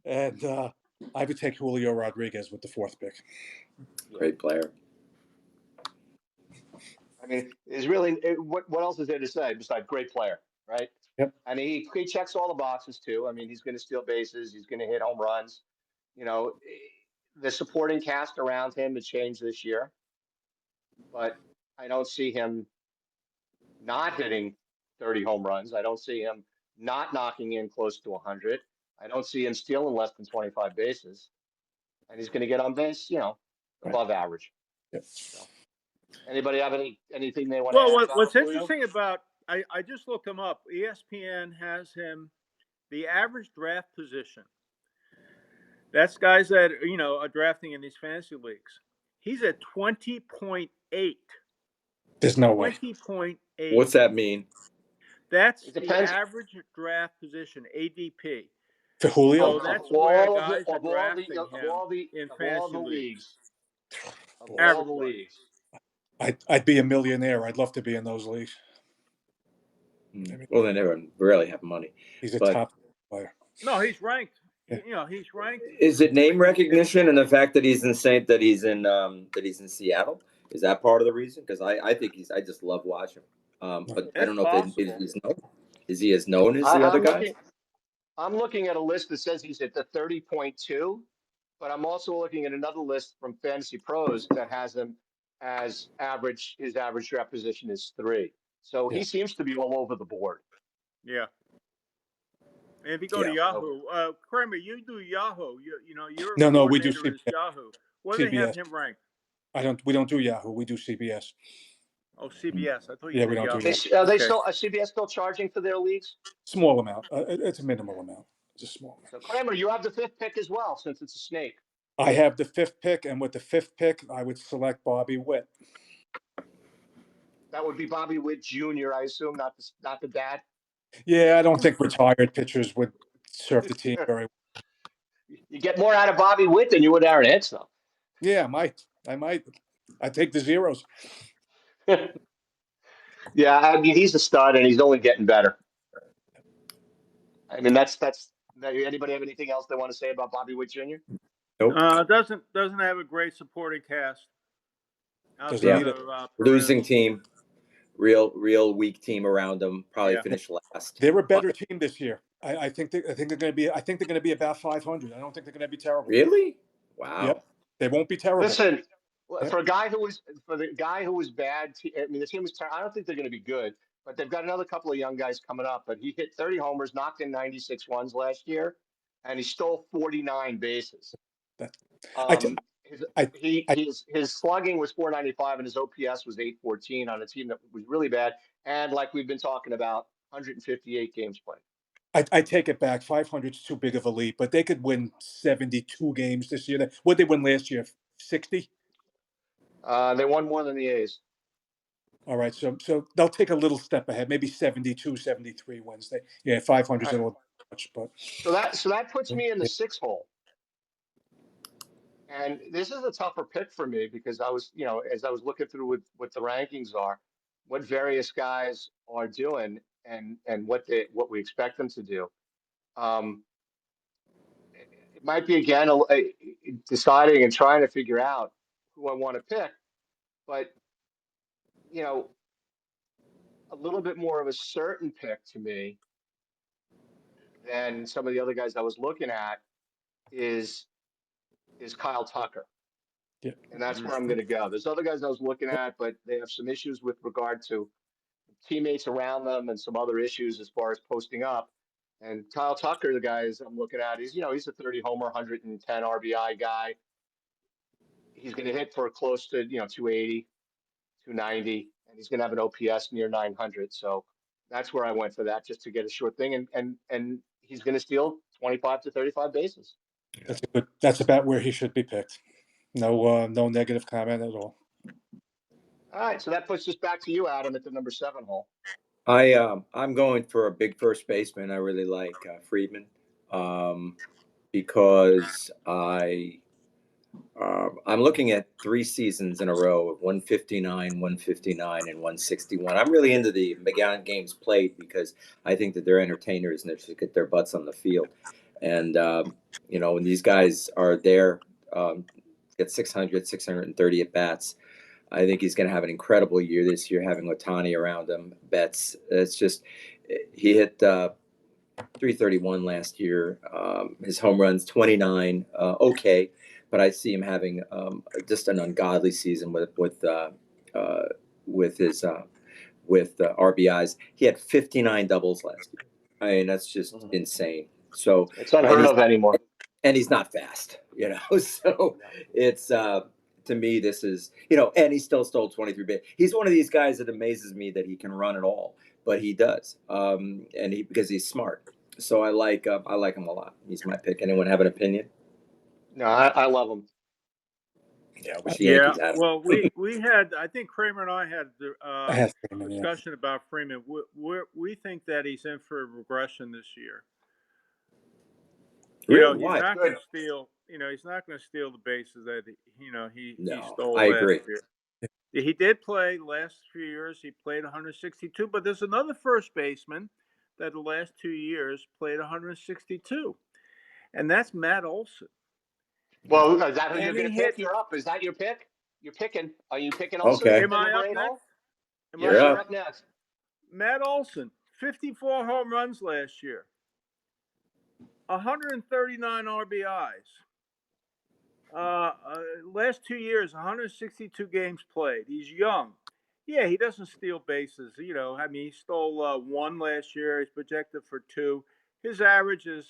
And I would take Julio Rodriguez with the 4th pick. Great player. I mean, is really what else is there to say besides great player, right? Yep. I mean, he checks all the boxes too. I mean, he's going to steal bases. He's going to hit home runs. You know, the supporting cast around him has changed this year, but I don't see him not hitting 30 home runs. I don't see him not knocking in close to 100. I don't see him stealing less than 25 bases, and he's going to get on base, above average. Yep. So, anybody have anything they want to add about what's Julio? interesting about I just looked him up. ESPN has him the average draft position. That's guys that are drafting in these fantasy leagues. He's at 20.8. There's no way. 20.8. What's that mean? That's It the depends. average draft position, ADP. For Julio? So that's Of where all guys are drafting him in fantasy leagues. Of all Average the wise. leagues. I'd be a millionaire. I'd love to be in those leagues. Well, they never really have money. He's a But- top player. No, he's ranked. Yeah. He's ranked. Is it name recognition and the fact that he's in Seattle? Is that part of the reason? Because I think I just love watching him. But I don't know if he's known. Is he as known as the other guys? I'm looking at a list that says he's at the 30.2, but I'm also looking at another list from Fantasy Pros that has him as average. His average draft position is 3. So he seems to be all over the board. Yeah. And if you go to Yahoo, Kramer, you do Yahoo. You're No, we do coordinator is Yahoo. What do they have him ranked? We don't do Yahoo. We do CBS. Oh, CBS. I thought you Yeah, did we don't Yahoo. do Yahoo. Are they still? Are CBS still charging for their leagues? Small amount. It's a minimal amount. It's a small amount. So Kramer, you have the 5th pick as well, since it's a snake. I have the 5th pick, and with the 5th pick, I would select Bobby Witt. That would be Bobby Witt Jr., I assume, not the dad. Yeah, I don't think retired pitchers would serve the team very well. You get more out of Bobby Witt than you would Aaron Hicks, though. Yeah, I might. I take the zeros. Yeah, I mean, he's a stud, and he's only getting better. I mean, that's. Anybody have anything else they want to say about Bobby Witt Jr.? Nope. Doesn't have a great supporting cast. Losing team, real weak team around them. Probably finish last. They're a better team this year. I think they're going to be. I think they're going to be about 500. I don't think they're going to be terrible. Really? Wow. Yep. They won't be terrible. Listen, for the guy who was bad. I mean, the team was. I don't think they're going to be good, but they've got another couple of young guys coming up. But he hit 30 homers, knocked in 96 ones last year, and he stole 49 bases. His slugging was 495 and his OPS was 814 on a team that was really bad. And like we've been talking about, 158 games played. I take it back. 500 is too big of a leap, but they could win 72 games this year. What did they win last year? 60? They won more than the A's. All right, so they'll take a little step ahead, maybe 72, 73 Wednesday. Yeah, 500 is a little much, but so that puts me in the 6 hole. And this is a tougher pick for me because I was, as I was looking through what the rankings are, what various guys are doing, and what we expect them to do. It might be again deciding and trying to figure out who I want to pick, but a little bit more of a certain pick to me than some of the other guys I was looking at is Kyle Tucker. Yeah. And that's where I'm going to go. There's other guys I was looking at, but they have some issues with regard to teammates around them and some other issues as far as posting up. And Kyle Tucker, the guys I'm looking at, he's a 30 homer, 110 RBI guy. He's going to hit for close to 280, 290, and he's going to have an OPS near 900. So that's where I went for that, just to get a short thing. And he's going to steal 25 to 35 bases. That's about where he should be picked. No negative comment at all. All right, so that puts us back to you, Adam, at the number 7 hole. I'm going for a big first baseman. I really like Friedman, because I'm looking at 3 seasons in a row of 159, 159, and 161. I'm really into the McGowan games played because I think that they're entertainers and they should get their butts on the field. And, when these guys are there, get 600, 630 at bats, I think he's going to have an incredible year this year, having Otani around him. Betts, it's just, he hit 331 last year. His home runs 29, okay, but I see him having just an ungodly season with his RBIs. He had 59 doubles last year. I mean, that's just insane. So, It's unheard of anymore. and he's not fast, So No. it's to me, this is and he still stole 23 base. He's one of these guys that amazes me that he can run at all, but he does, and because he's smart. So I like him a lot. He's my pick. Anyone have an opinion? No, I love him. Yeah, I wish the Yeah, Yankees had him. well, we had, I think Kramer and I had I have Freeman, yeah. discussion about Freeman. We think that he's in for a regression this year. Really? He's Why? not going to steal. He's not going to steal the bases that he No, stole I last agree. year. He did play last few years. He played 162, but there's another first baseman that the last 2 years played 162, and that's Matt Olson. Well, is that who you're And going he to hit. pick? You're up. Is that your pick? You're picking. Are you picking Olson? Okay. At Am the I number up 8 next? hole? Am Yes, I you're up? up next. Matt Olson, 54 home runs last year, 139 RBIs. Last 2 years, 162 games played. He's young. Yeah, he doesn't steal bases. I mean, he stole one last year. He's projected for two. His average is,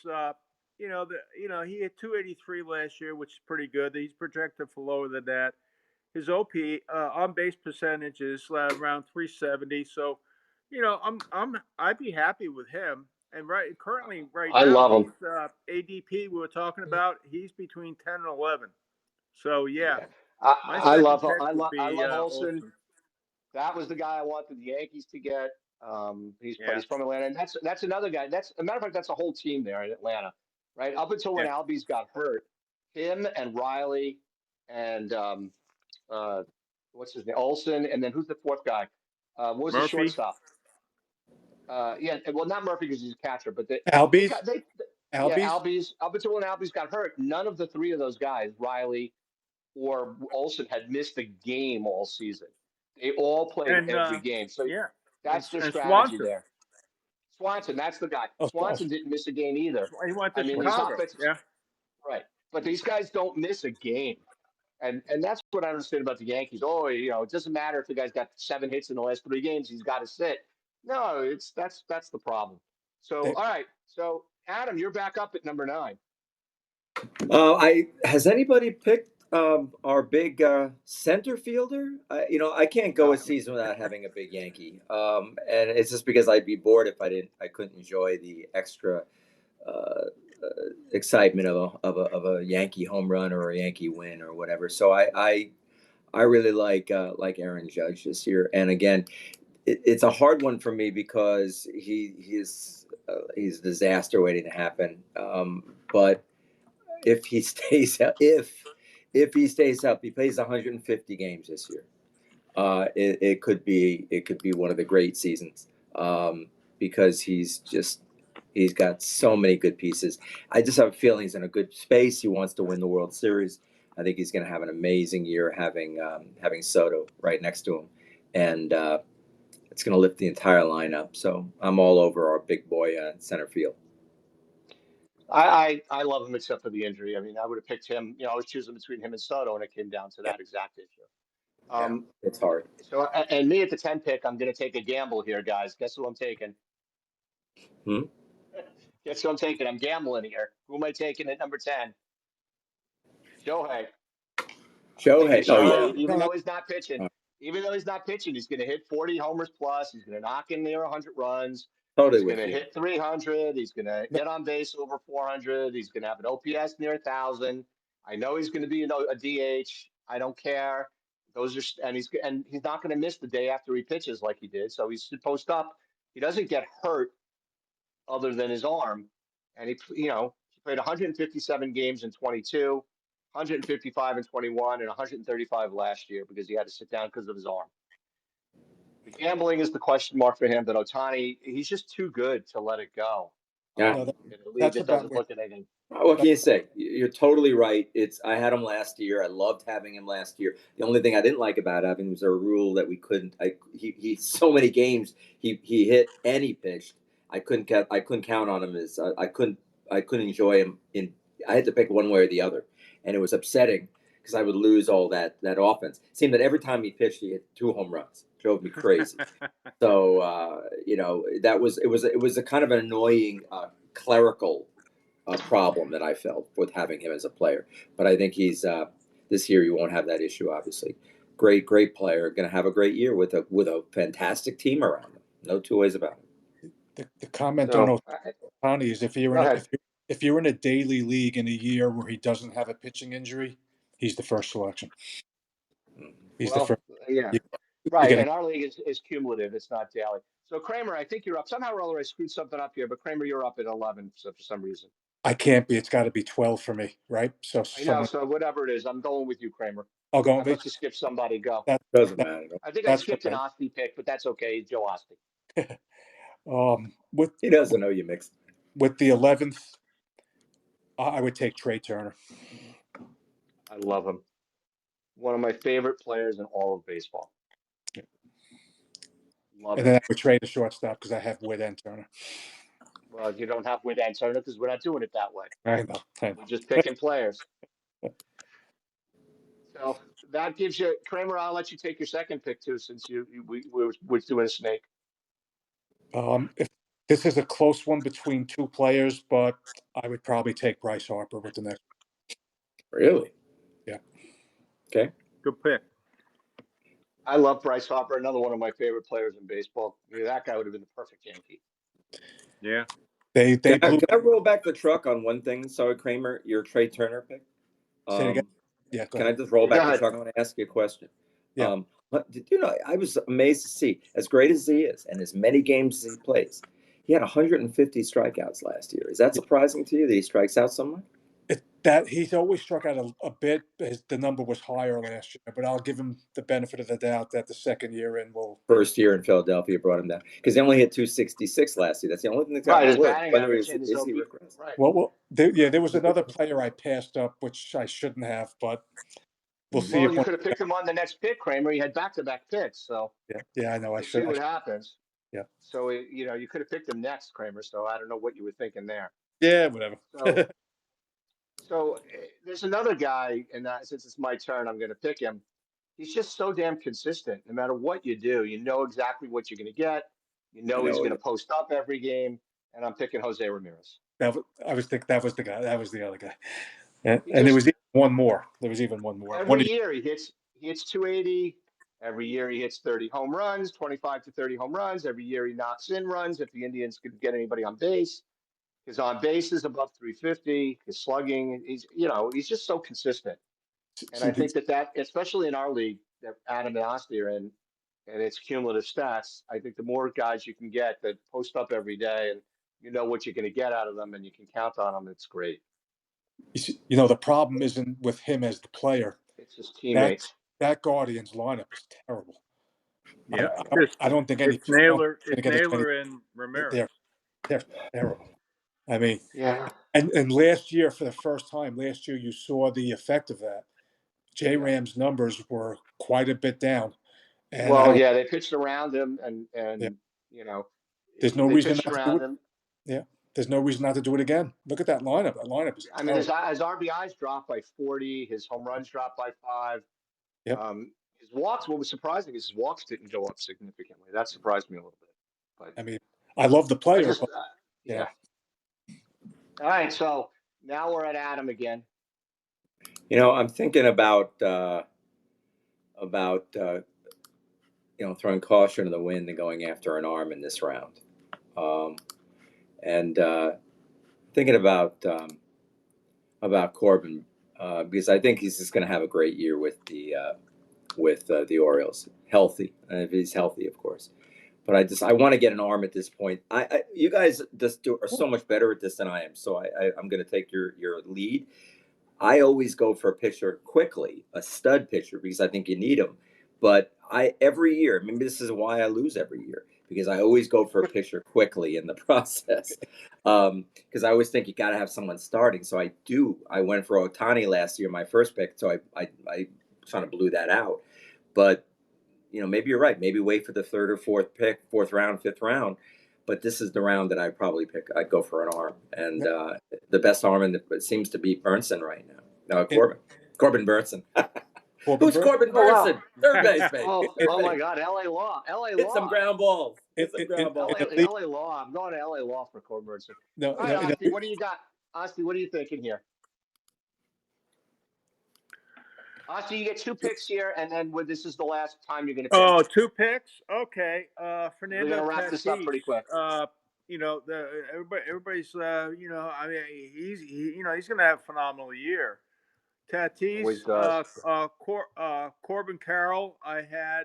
he had 283 last year, which is pretty good. He's projected for lower than that. His OP on base percentage is around 370. So, I'd be happy with him. And currently right I now, love him. he's ADP we were talking about. He's between 10 and 11. So yeah, Yeah, my I second love pick I would love I be love Olson. Olson. That was the guy I wanted the Yankees to get. Yeah, He's from Atlanta, and that's another guy. That's a matter of fact. That's a whole team there in Atlanta, right? Up until when yeah. Albies got hurt, him and Riley and uh, what's his name, Olson, and then who's the fourth guy? What was the Murphy. shortstop? Yeah, well, not Murphy because he's a catcher, but Albies? yeah, Albies? Albies. Up until when Albies got hurt, none of the three of those guys, Riley or Olson, had missed a game all season. They all played And every game. So yeah, that's their and strategy Swanson. there. Swanson, that's the guy. Oh, oh, Swanson didn't miss a game either. He went I to mean, his Chicago. offensive Yeah, right, but these guys don't miss a game, and that's what I understand about the Yankees. Oh, it doesn't matter if the guy's got 7 hits in the last 3 games; he's got to sit. No, that's the problem. So, they, all right, so Adam, you're back up at number 9. Has anybody picked our big center fielder? I can't go No, a season without having a big Yankee, and it's just because I'd be bored if I couldn't enjoy the extra uh, excitement of a Yankee home run or a Yankee win or whatever. So I really like Aaron Judge this year, and again, it's a hard one for me because he's a disaster waiting to happen. But if he stays if he stays up, he plays 150 games this year. It could be one of the great seasons because he's got so many good pieces. I just have a feeling he's in a good space. He wants to win the World Series. I think he's going to have an amazing year having Soto right next to him, and it's going to lift the entire lineup. So I'm all over our big boy center field. I love him except for the injury. I mean, I would have picked him. I was choosing between him and Soto, and it came down to Yeah, that exact issue. yeah, it's hard. So, and me at the 10 pick, I'm going to take a gamble here, guys. Guess who I'm taking? Hmm? Guess who I'm taking? I'm gambling here. Who am I taking at number 10? Shohei. I'm taking Shohei. Oh yeah. Shohei, even uh, though he's not pitching. Even though he's not pitching, he's going to hit 40 homers plus. He's going to knock in near 100 runs. Totally He's going with to you. hit 300. He's going to get on base over 400. He's going to have an OPS near 1,000. I know he's going to be a DH. I don't care. Those are and he's not going to miss the day after he pitches like he did. So he's post up. He doesn't get hurt other than his arm, and he played 157 games in 22, 155 and 21 and 135 last year because he had to sit down because of his arm. The gambling is the question mark for him, but Ohtani, he's just too good to let it go. Yeah. No, In a league that's that about doesn't where. look at anything. What can you say? You're totally right. I had him last year. I loved having him last year. The only thing I didn't like about having him was a rule that we couldn't. He so many games he hit and he pitched. I couldn't count on him as I couldn't enjoy him in. I had to pick one way or the other, and it was upsetting because I would lose all that offense. It seemed that every time he pitched, he hit 2 home runs. Drove me crazy. So that was it was a kind of an annoying clerical problem that I felt with having him as a player. But I think he's this year you won't have that issue. Obviously, great player, going to have a great year with a fantastic team around him. No two ways about it. The comment on So, Ohtani is if go ahead. you're in a daily league in a year where he doesn't have a pitching injury, he's the first selection. He's the Well, first. yeah, You, you're right. getting. And our league is cumulative. It's not daily. So Kramer, I think you're up. Somehow or other, I screwed something up here, but Kramer, you're up at 11. So for some reason, I can't be. It's got to be 12 for me, right? So I know. someone. So whatever it is, I'm going with you, Kramer. I'll go. I must have skipped somebody. Go. That, Doesn't that matter. I think I that's skipped an okay. Osti pick, but that's okay. Joe Osti. With He doesn't know you mixed. the 11th, I would take Trey Turner. I love him. One of my favorite players in all of baseball. Love And him. then I would trade a shortstop because I have Witt and Turner. Well, you don't have with Turner because we're not doing it that way. I know. We're just picking players. So that gives you Kramer. I'll let you take your second pick too, since we're doing a snake. If this is a close one between two players, but I would probably take Bryce Harper with the next. Really? Yeah. Okay. Good pick. I love Bryce Harper, another one of my favorite players in baseball. Yeah, that guy would have been the perfect Yankee. Yeah. They blew. Can I roll back the truck on one thing? Sorry, Kramer, your Trey Turner pick. Say it again. Yeah, go Can I ahead. just roll Go back the ahead. truck? I want to ask you a question. Yeah. Did you know? I was amazed to see, as great as he is, and as many games as he plays, he had 150 strikeouts last year. Is that surprising to you that he strikes out so much? That he's always struck out a bit. The number was higher last year, but I'll give him the benefit of the doubt that the second year in will. First year in Philadelphia brought him down because he only hit 266 last year. That's the only thing that's got Right, me his worried. batting Whether average and his is he OB. regressed? Right. There was another player I passed up, which I shouldn't have, but we'll see Well, if you one. could have picked him on the next pick, Kramer. He had back-to-back picks, so Yeah, I know. I we'll see should. what happens. Yeah. So you could have picked him next, Kramer. So I don't know what you were thinking there. Yeah, whatever. So there's another guy, and since it's my turn, I'm going to pick him. He's just so damn consistent. No matter what you do, you know exactly what you're going to get. You I know he's know going to it. post up every game, and I'm picking Jose Ramirez. I was thinking that was the guy. That was the other guy. And He there just was even one more. There was even one more. every year he hits 280. Every year he hits 30 home runs, 25 to 30 home runs. Every year he knocks in runs if the Indians could get anybody on base. His on base is above 350. His slugging, he's just so consistent. And See, I think that especially in our league that Adam and Asti are in, and it's cumulative stats, I think the more guys you can get that post up every day and you know what you're going to get out of them and you can count on them, it's great. the problem isn't with him as the player. It's his That teammates. that Guardians lineup is terrible. Yeah. I don't think any It's player else Naylor. is going It's to get as many. Naylor and Ramirez. They're terrible. I mean, Yeah. and last year for the first time, last year you saw the effect of that. J Yeah. Ram's numbers were quite a bit down, and I Well, don't. yeah, they pitched around him Yeah, and you know, there's no they reason pitched not to do around it. him. Yeah, there's no reason not to do it again. Look at that lineup. That lineup is I mean, terrible. his RBIs dropped by 40, his home runs dropped by 5. Yep. His walks, what was surprising is his walks didn't go up significantly. That surprised me a little bit. But I mean, I love the I player, just, but yeah. All right, so now we're at Adam again. I'm thinking about throwing caution to the wind and going after an arm in this round, and thinking about Corbin because I think he's just going to have a great year with the Orioles, healthy, and if he's healthy, of course. But I want to get an arm at this point. You guys are so much better at this than I am. So I'm going to take your lead. I always go for a pitcher quickly, a stud pitcher, because I think you need him. But every year, maybe this is why I lose every year, because I always go for a pitcher quickly in the process. Because I always think you got to have someone starting. So I do. I went for Otani last year, my first pick. So I kind of blew that out. But maybe you're right. Maybe wait for the third or fourth pick, fourth round, fifth round. But this is the round that I'd probably pick. I'd go for an arm, and the best arm seems to be Burnson right now. No, Corbin Burnson. Who's Corbin Oh wow. Burnson? Third baseman. Oh my God, L.A. Law. L.A. Hit Law. some ground balls. Hit some ground balls. L.A. Law. I'm going to L.A. Law for Corbin Burnson. All right, Asti, what do you got? Asti, what are you thinking here? Asti, you get 2 picks here, and then this is the last time you're going to pick. Oh, 2 picks? Okay. We're Fernando going to wrap this up pretty quick. Everybody's, I mean, he's going to have a phenomenal year. Tatis, Corbin Carroll, I had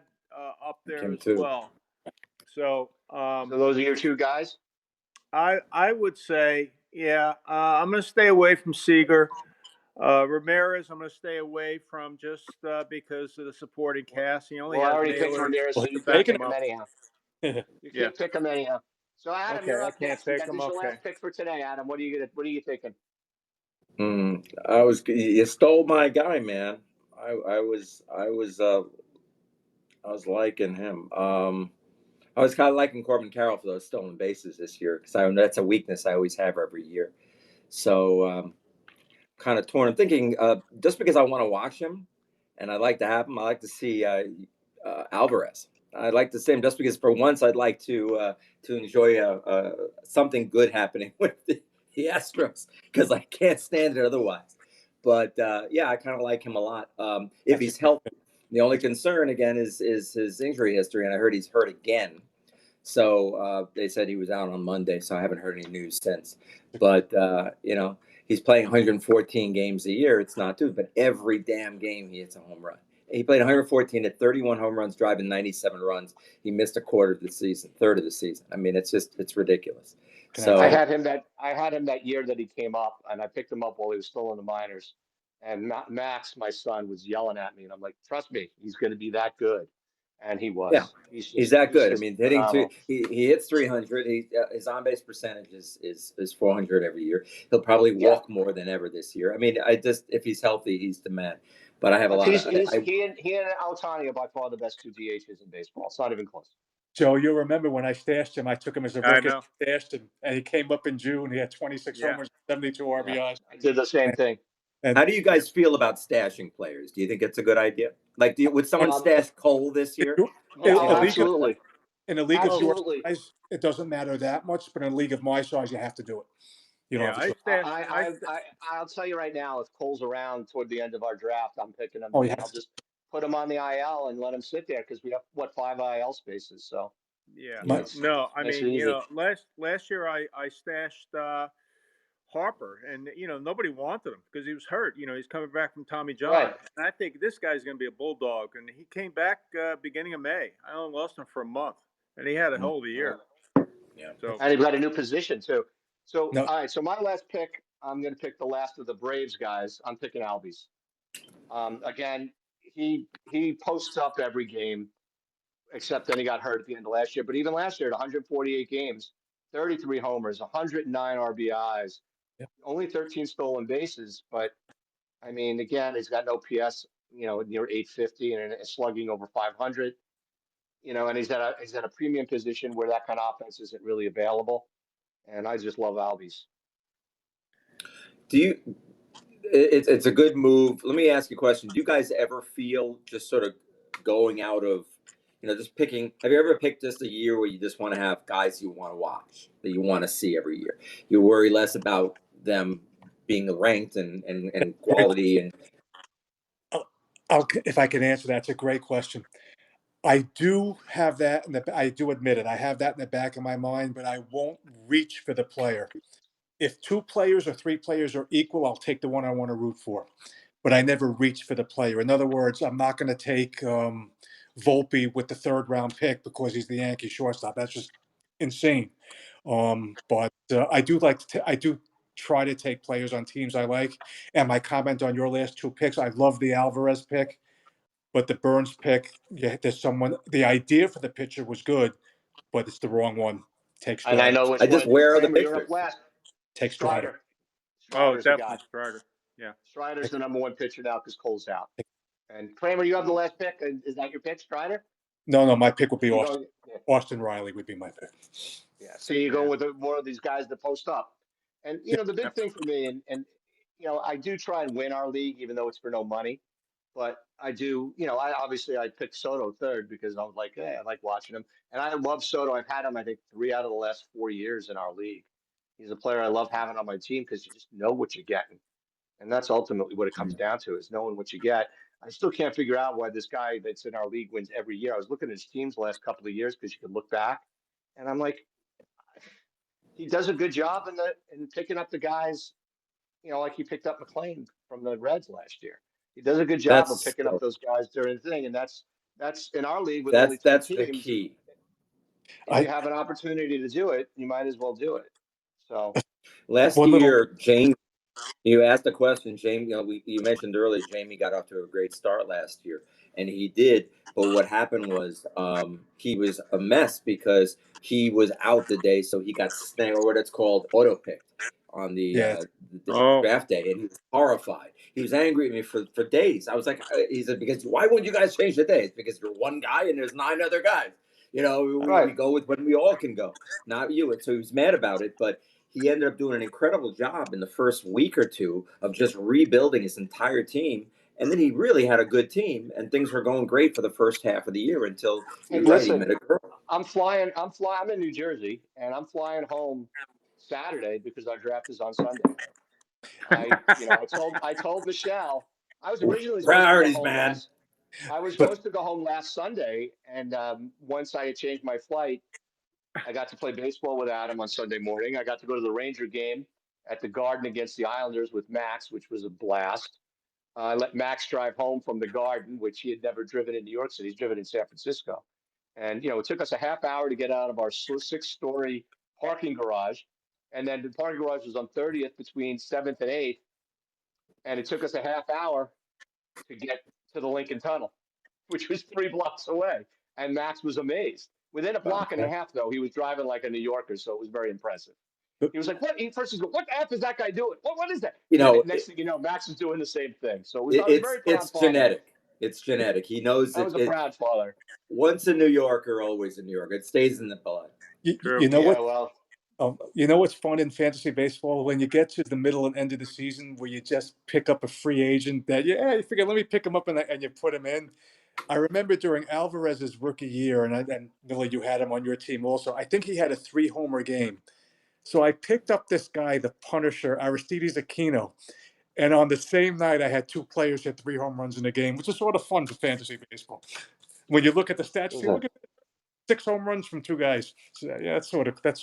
up there Him as too. well. So, so those are your 2 guys? I would say, yeah, I'm going to stay away from Seager. Ramirez, I'm going to stay away from just because of the supporting cast. He only has I already picked Naylor Ramirez, so you can't pick him anyhow. You can't pick him anyhow. So Adam, you're up next. This is your last pick for today, Adam. What are you thinking? You stole my guy, man. I was liking him. I was kind of liking Corbin Carroll for those stolen bases this year, because that's a weakness I always have every year. So kind of torn. I'm thinking just because I want to watch him, and I like to have him. I like to see Alvarez. I'd like to see him just because for once I'd like to enjoy something good happening with the Astros, because I can't stand it otherwise. But I kind of like him a lot if he's healthy. The only concern again is his injury history, and I heard he's hurt again. So they said he was out on Monday, so I haven't heard any news since. But he's playing 114 games a year. It's not too, but every damn game he hits a home run. He played 114 at 31 home runs, driving 97 runs. He missed a third of the season. I mean, it's ridiculous. So I had him that year that he came up, and I picked him up while he was still in the minors. And Max, my son, was yelling at me, and I'm like, "Trust me, he's going to be that good." And he was. Yeah, he's that good. I mean, he hits 300. His on base percentage is 400 every year. He'll probably walk more than ever this year. I mean, if he's healthy, he's the man. But I have a lot. He and Ohtani are by far the best 2 DHs in baseball. It's not even close. Joe, you'll remember when I stashed him. I took him as a rookie. Stashed him, and he came up in June. He had 26 homers, 72 RBIs. Yeah, I did the same thing. And how do you guys feel about stashing players? Do you think it's a good idea? Like, would someone stash Cole this year? Absolutely. In a league of your size, it doesn't matter that much, but in a league of my size, you have to do it. You don't have to. I'll tell you right now, if Cole's around toward the end of our draft, I'm picking him. I'll just put him on the IL and let him sit there, because we have 5 IL spaces. So last year I stashed Harper, and nobody wanted him because he was hurt. He's coming back from Tommy John, right. And I think this guy's going to be a bulldog. And he came back beginning of May. I only lost him for a month, and he had a whole year. Yeah. So and he got a new position too. So all right. So my last pick, I'm going to pick the last of the Braves guys. I'm picking Albies. Again, he posts up every game, except then he got hurt at the end of last year. But even last year, at 148 games, 33 homers, 109 RBIs. Only 13 stolen bases, but I mean, again, he's got no PS, near 850 and slugging over 500, and he's at a premium position where that kind of offense isn't really available. And I just love Albies. It's a good move. Let me ask you a question. Do you guys ever feel just sort of going out of, just picking? Have you ever picked just a year where you just want to have guys you want to watch, that you want to see every year? You worry less about them being ranked and quality. And if I can answer that, it's a great question. I do have that, I do admit it. I have that in the back of my mind, but I won't reach for the player. If 2 players or 3 players are equal, I'll take the one I want to root for. But I never reach for the player. In other words, I'm not going to take Volpe with the 3rd round pick because he's the Yankee shortstop. That's just insane. But I do like I do try to take players on teams I like. And my comment on your last two picks, I love the Alvarez pick, but the Burns pick, yeah, there's someone. The idea for the pitcher was good, but it's the wrong one. Take And I Strider. know which I just one. where are the Kramer, you're up pictures? last. Take Strider. Strider. Oh, Strider's the guy. definitely Strider. Yeah. Strider's the number one pitcher now because Cole's out. And Kramer, you have the last pick. Is that your pick, Strider? No, my pick would be You Austin. go, yeah. Austin Riley would be my pick. Yeah. So you go with more of these guys that post up. And, the big thing for me, and I do try and win our league, even though it's for no money. But I do, I picked Soto third because I was like, hey, I like watching him. And I love Soto. I've had him, I think, 3 out of the last 4 years in our league. He's a player I love having on my team because you just know what you're getting. And that's ultimately what it comes down to, is knowing what you get. I still can't figure out why this guy that's in our league wins every year. I was looking at his teams the last couple of years because you can look back. And I'm like, he does a good job in picking up the guys, like he picked up McLean from the Reds last year. He does a good job of That's picking up those guys during the thing, and that's in our league with only 10 that's the teams. key. If you have an opportunity to do it, you might as well do it. So Last One little. year, James, you asked a question, Jamie. You mentioned earlier, Jamie got off to a great start last year, and he did. But what happened was, he was a mess because he was out the day, so he got snagged, or what it's called, auto picked on Yeah. the Oh. draft day, and he was horrified. He was angry at me for days. I was like, he said, because why wouldn't you guys change the day? It's because you're one guy and there's 9 other guys. We right. go with when we all can go, not you. And so he was mad about it, but he ended up doing an incredible job in the first week or two of just rebuilding his entire team. And then he really had a good team, and things were going great for the first half of the year until, Hey, you're right, he listen, met a girl. I'm in New Jersey, and I'm flying home Saturday because our draft is on Sunday. I told Michelle I was originally supposed to go Priorities, home man. last. I was But supposed to go home last Sunday, and once I had changed my flight, I got to play baseball with Adam on Sunday morning. I got to go to the Ranger game at the Garden against the Islanders with Max, which was a blast. I let Max drive home from the Garden, which he had never driven in New York City. He's driven in San Francisco. And, it took us a half hour to get out of our 6-story parking garage. And then the parking garage was on 30th between 7th and 8th. And it took us a half hour to get to the Lincoln Tunnel, which was 3 blocks away. And Max was amazed. Within a block and a half, though, he was driving like a New Yorker, so it was very impressive. He was like, "What?" First, he's going, "What the f is that guy doing? What is that?" And then next thing you know, Max is doing the same thing. So I was a very proud it's father. genetic. It's genetic. He knows I was a proud father. Once a New Yorker, always a New Yorker. It stays in the blood. True. you know Yeah, what? well, You know what's fun in fantasy baseball when you get to the middle and end of the season where you just pick up a free agent that you figure, let me pick him up and you put him in. I remember during Alvarez's rookie year, and Miller, you had him on your team also. I think he had a 3-homer game. So I picked up this guy, the Punisher, Aristides Aquino, and on the same night I had 2 players hit 3 home runs in a game, which is sort of fun for fantasy baseball. When you look at the stats, you look at 6 home runs from 2 guys. So, yeah, that's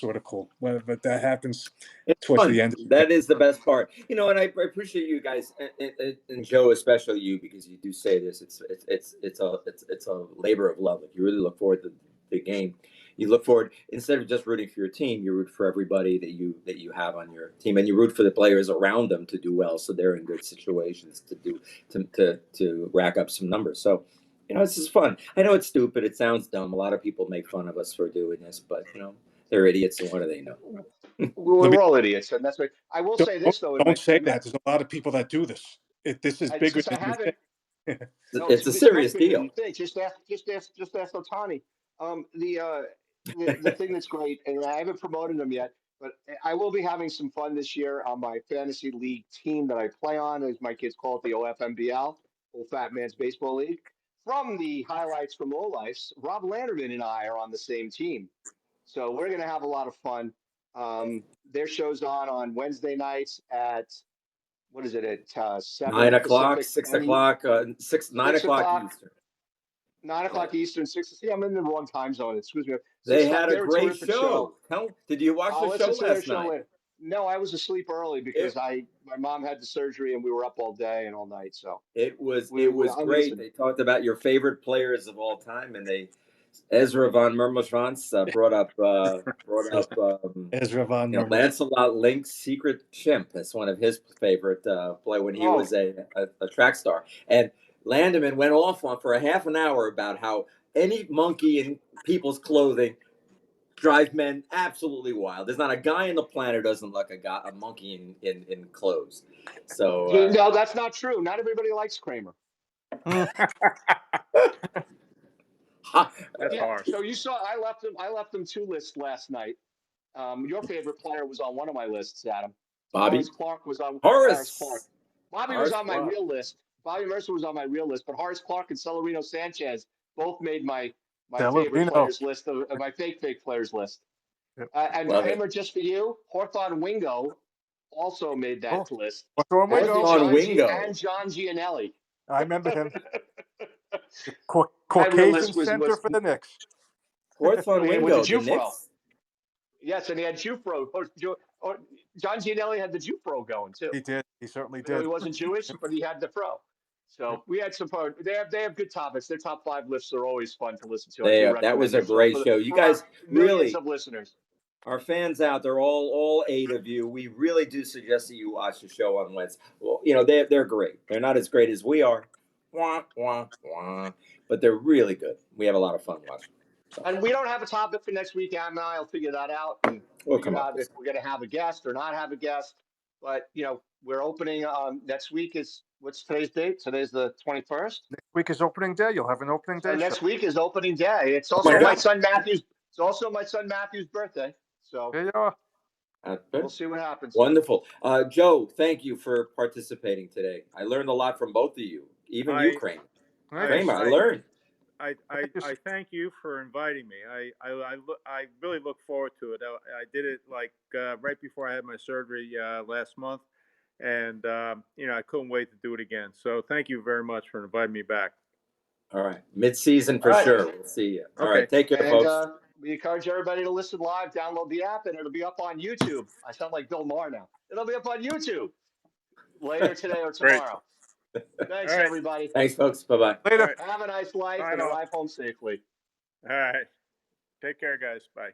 sort of cool. But that happens It's towards the fun. end. That is the best part. And I appreciate you guys, and Joe, especially you, because you do say this. It's a labor of love. If you really look forward to the game, you look forward, instead of just rooting for your team, you root for everybody that you have on your team, and you root for the players around them to do well, so they're in good situations to rack up some numbers. So, this is fun. I know it's stupid. It sounds dumb. A lot of people make fun of us for doing this, but they're idiots, and what do they know? Let me we're all idiots, and that's right. I will say this though, don't say that. There's a lot of people that do this. This is bigger since I than you haven't. think. No, It's a it's much serious bigger than deal. you think. Just ask Otani. The thing that's great, and I haven't promoted him yet, but I will be having some fun this year on my fantasy league team that I play on, as my kids call it, the OFMBL, Old Fat Man's Baseball League. From the highlights from Low Lifes, Rob Landerman and I are on the same team, so we're going to have a lot of fun. Their show's on Wednesday nights at what is it at 7 9 o'clock, Pacific, 6 o'clock, 9 6 o'clock o'clock. Eastern. 9 o'clock Eastern, 6. See, I'm in the wrong time zone. Excuse me. They 6 o'clock. had a They're a great terrific show. show. Did you watch I'll the show listen to their last show night? later. No, I was asleep early because It, my mom had the surgery and we were up all day and all night. So it was I'll great. listen. They talked about your favorite players of all time, and they Ezra von Mermelschwanz brought up Ezra von Mermel. Lancelot Link's Secret Chimp. That's one of his favorite play when he was a track star. And Landeman went off on for a half an hour about how any monkey in people's clothing drive men absolutely wild. There's not a guy on the planet who doesn't like a monkey in clothes. So No, that's not true. Not everybody likes Kramer. That's harsh. So you saw I left them 2 lists last night. Your favorite player was on one of my lists, Adam. Bobby Horace Clark was on Horace Clark. Bobby Horace was on my Clark. real list. Bobby Mercer was on my real list, but Horace Clark and Celerino Sanchez both made my favorite players list of my fake players list. And Love Kramer, just for you, Hawthorne Wingo also made that list. Hawthorne Wingo. And John Gianelli. I remember him. My Caucasian list was center for the Knicks. Hawthorne and with Wingo, the the Knicks. Yes, and he had Jufro. Or John Gianelli had the Jufro going too. He did. He certainly Though did. he wasn't Jewish, but he had the fro. So we had some fun. They have good topics. Their top 5 lists are always fun to listen to. That was a great show. You guys millions of listeners. Our fans out there, all 8 of you, we really do suggest that you watch the show on Wednesday. Well, they're great. They're not as great as we are, but they're really good. We have a lot of fun watching. So. And we don't have a topic for next week. Adam and I will figure that out and figure out if we're going to have a guest or not have a guest. But we're opening. Next week is what's today's date? Today's the 21st. Next week is opening day. You'll have an opening day. Next week is opening day. It's also my son Matthew's. It's also my son Matthew's birthday. So there you are. We'll see what happens. Wonderful. Joe, thank you for participating today. I learned a lot from both of you, even you, Kramer. Kramer, I learned. I thank you for inviting me. I really look forward to it. I did it right before I had my surgery last month, and I couldn't wait to do it again. So thank you very much for inviting me back. All right, mid-season for sure. We'll see you. All right, take care, folks. We encourage everybody to listen live. Download the app, and it'll be up on YouTube. I sound like Bill Maher now. It'll be up on YouTube later today or tomorrow. Thanks, everybody. Thanks, folks. Bye-bye. Later. Have a nice life and arrive home safely. All right. Take care, guys. Bye.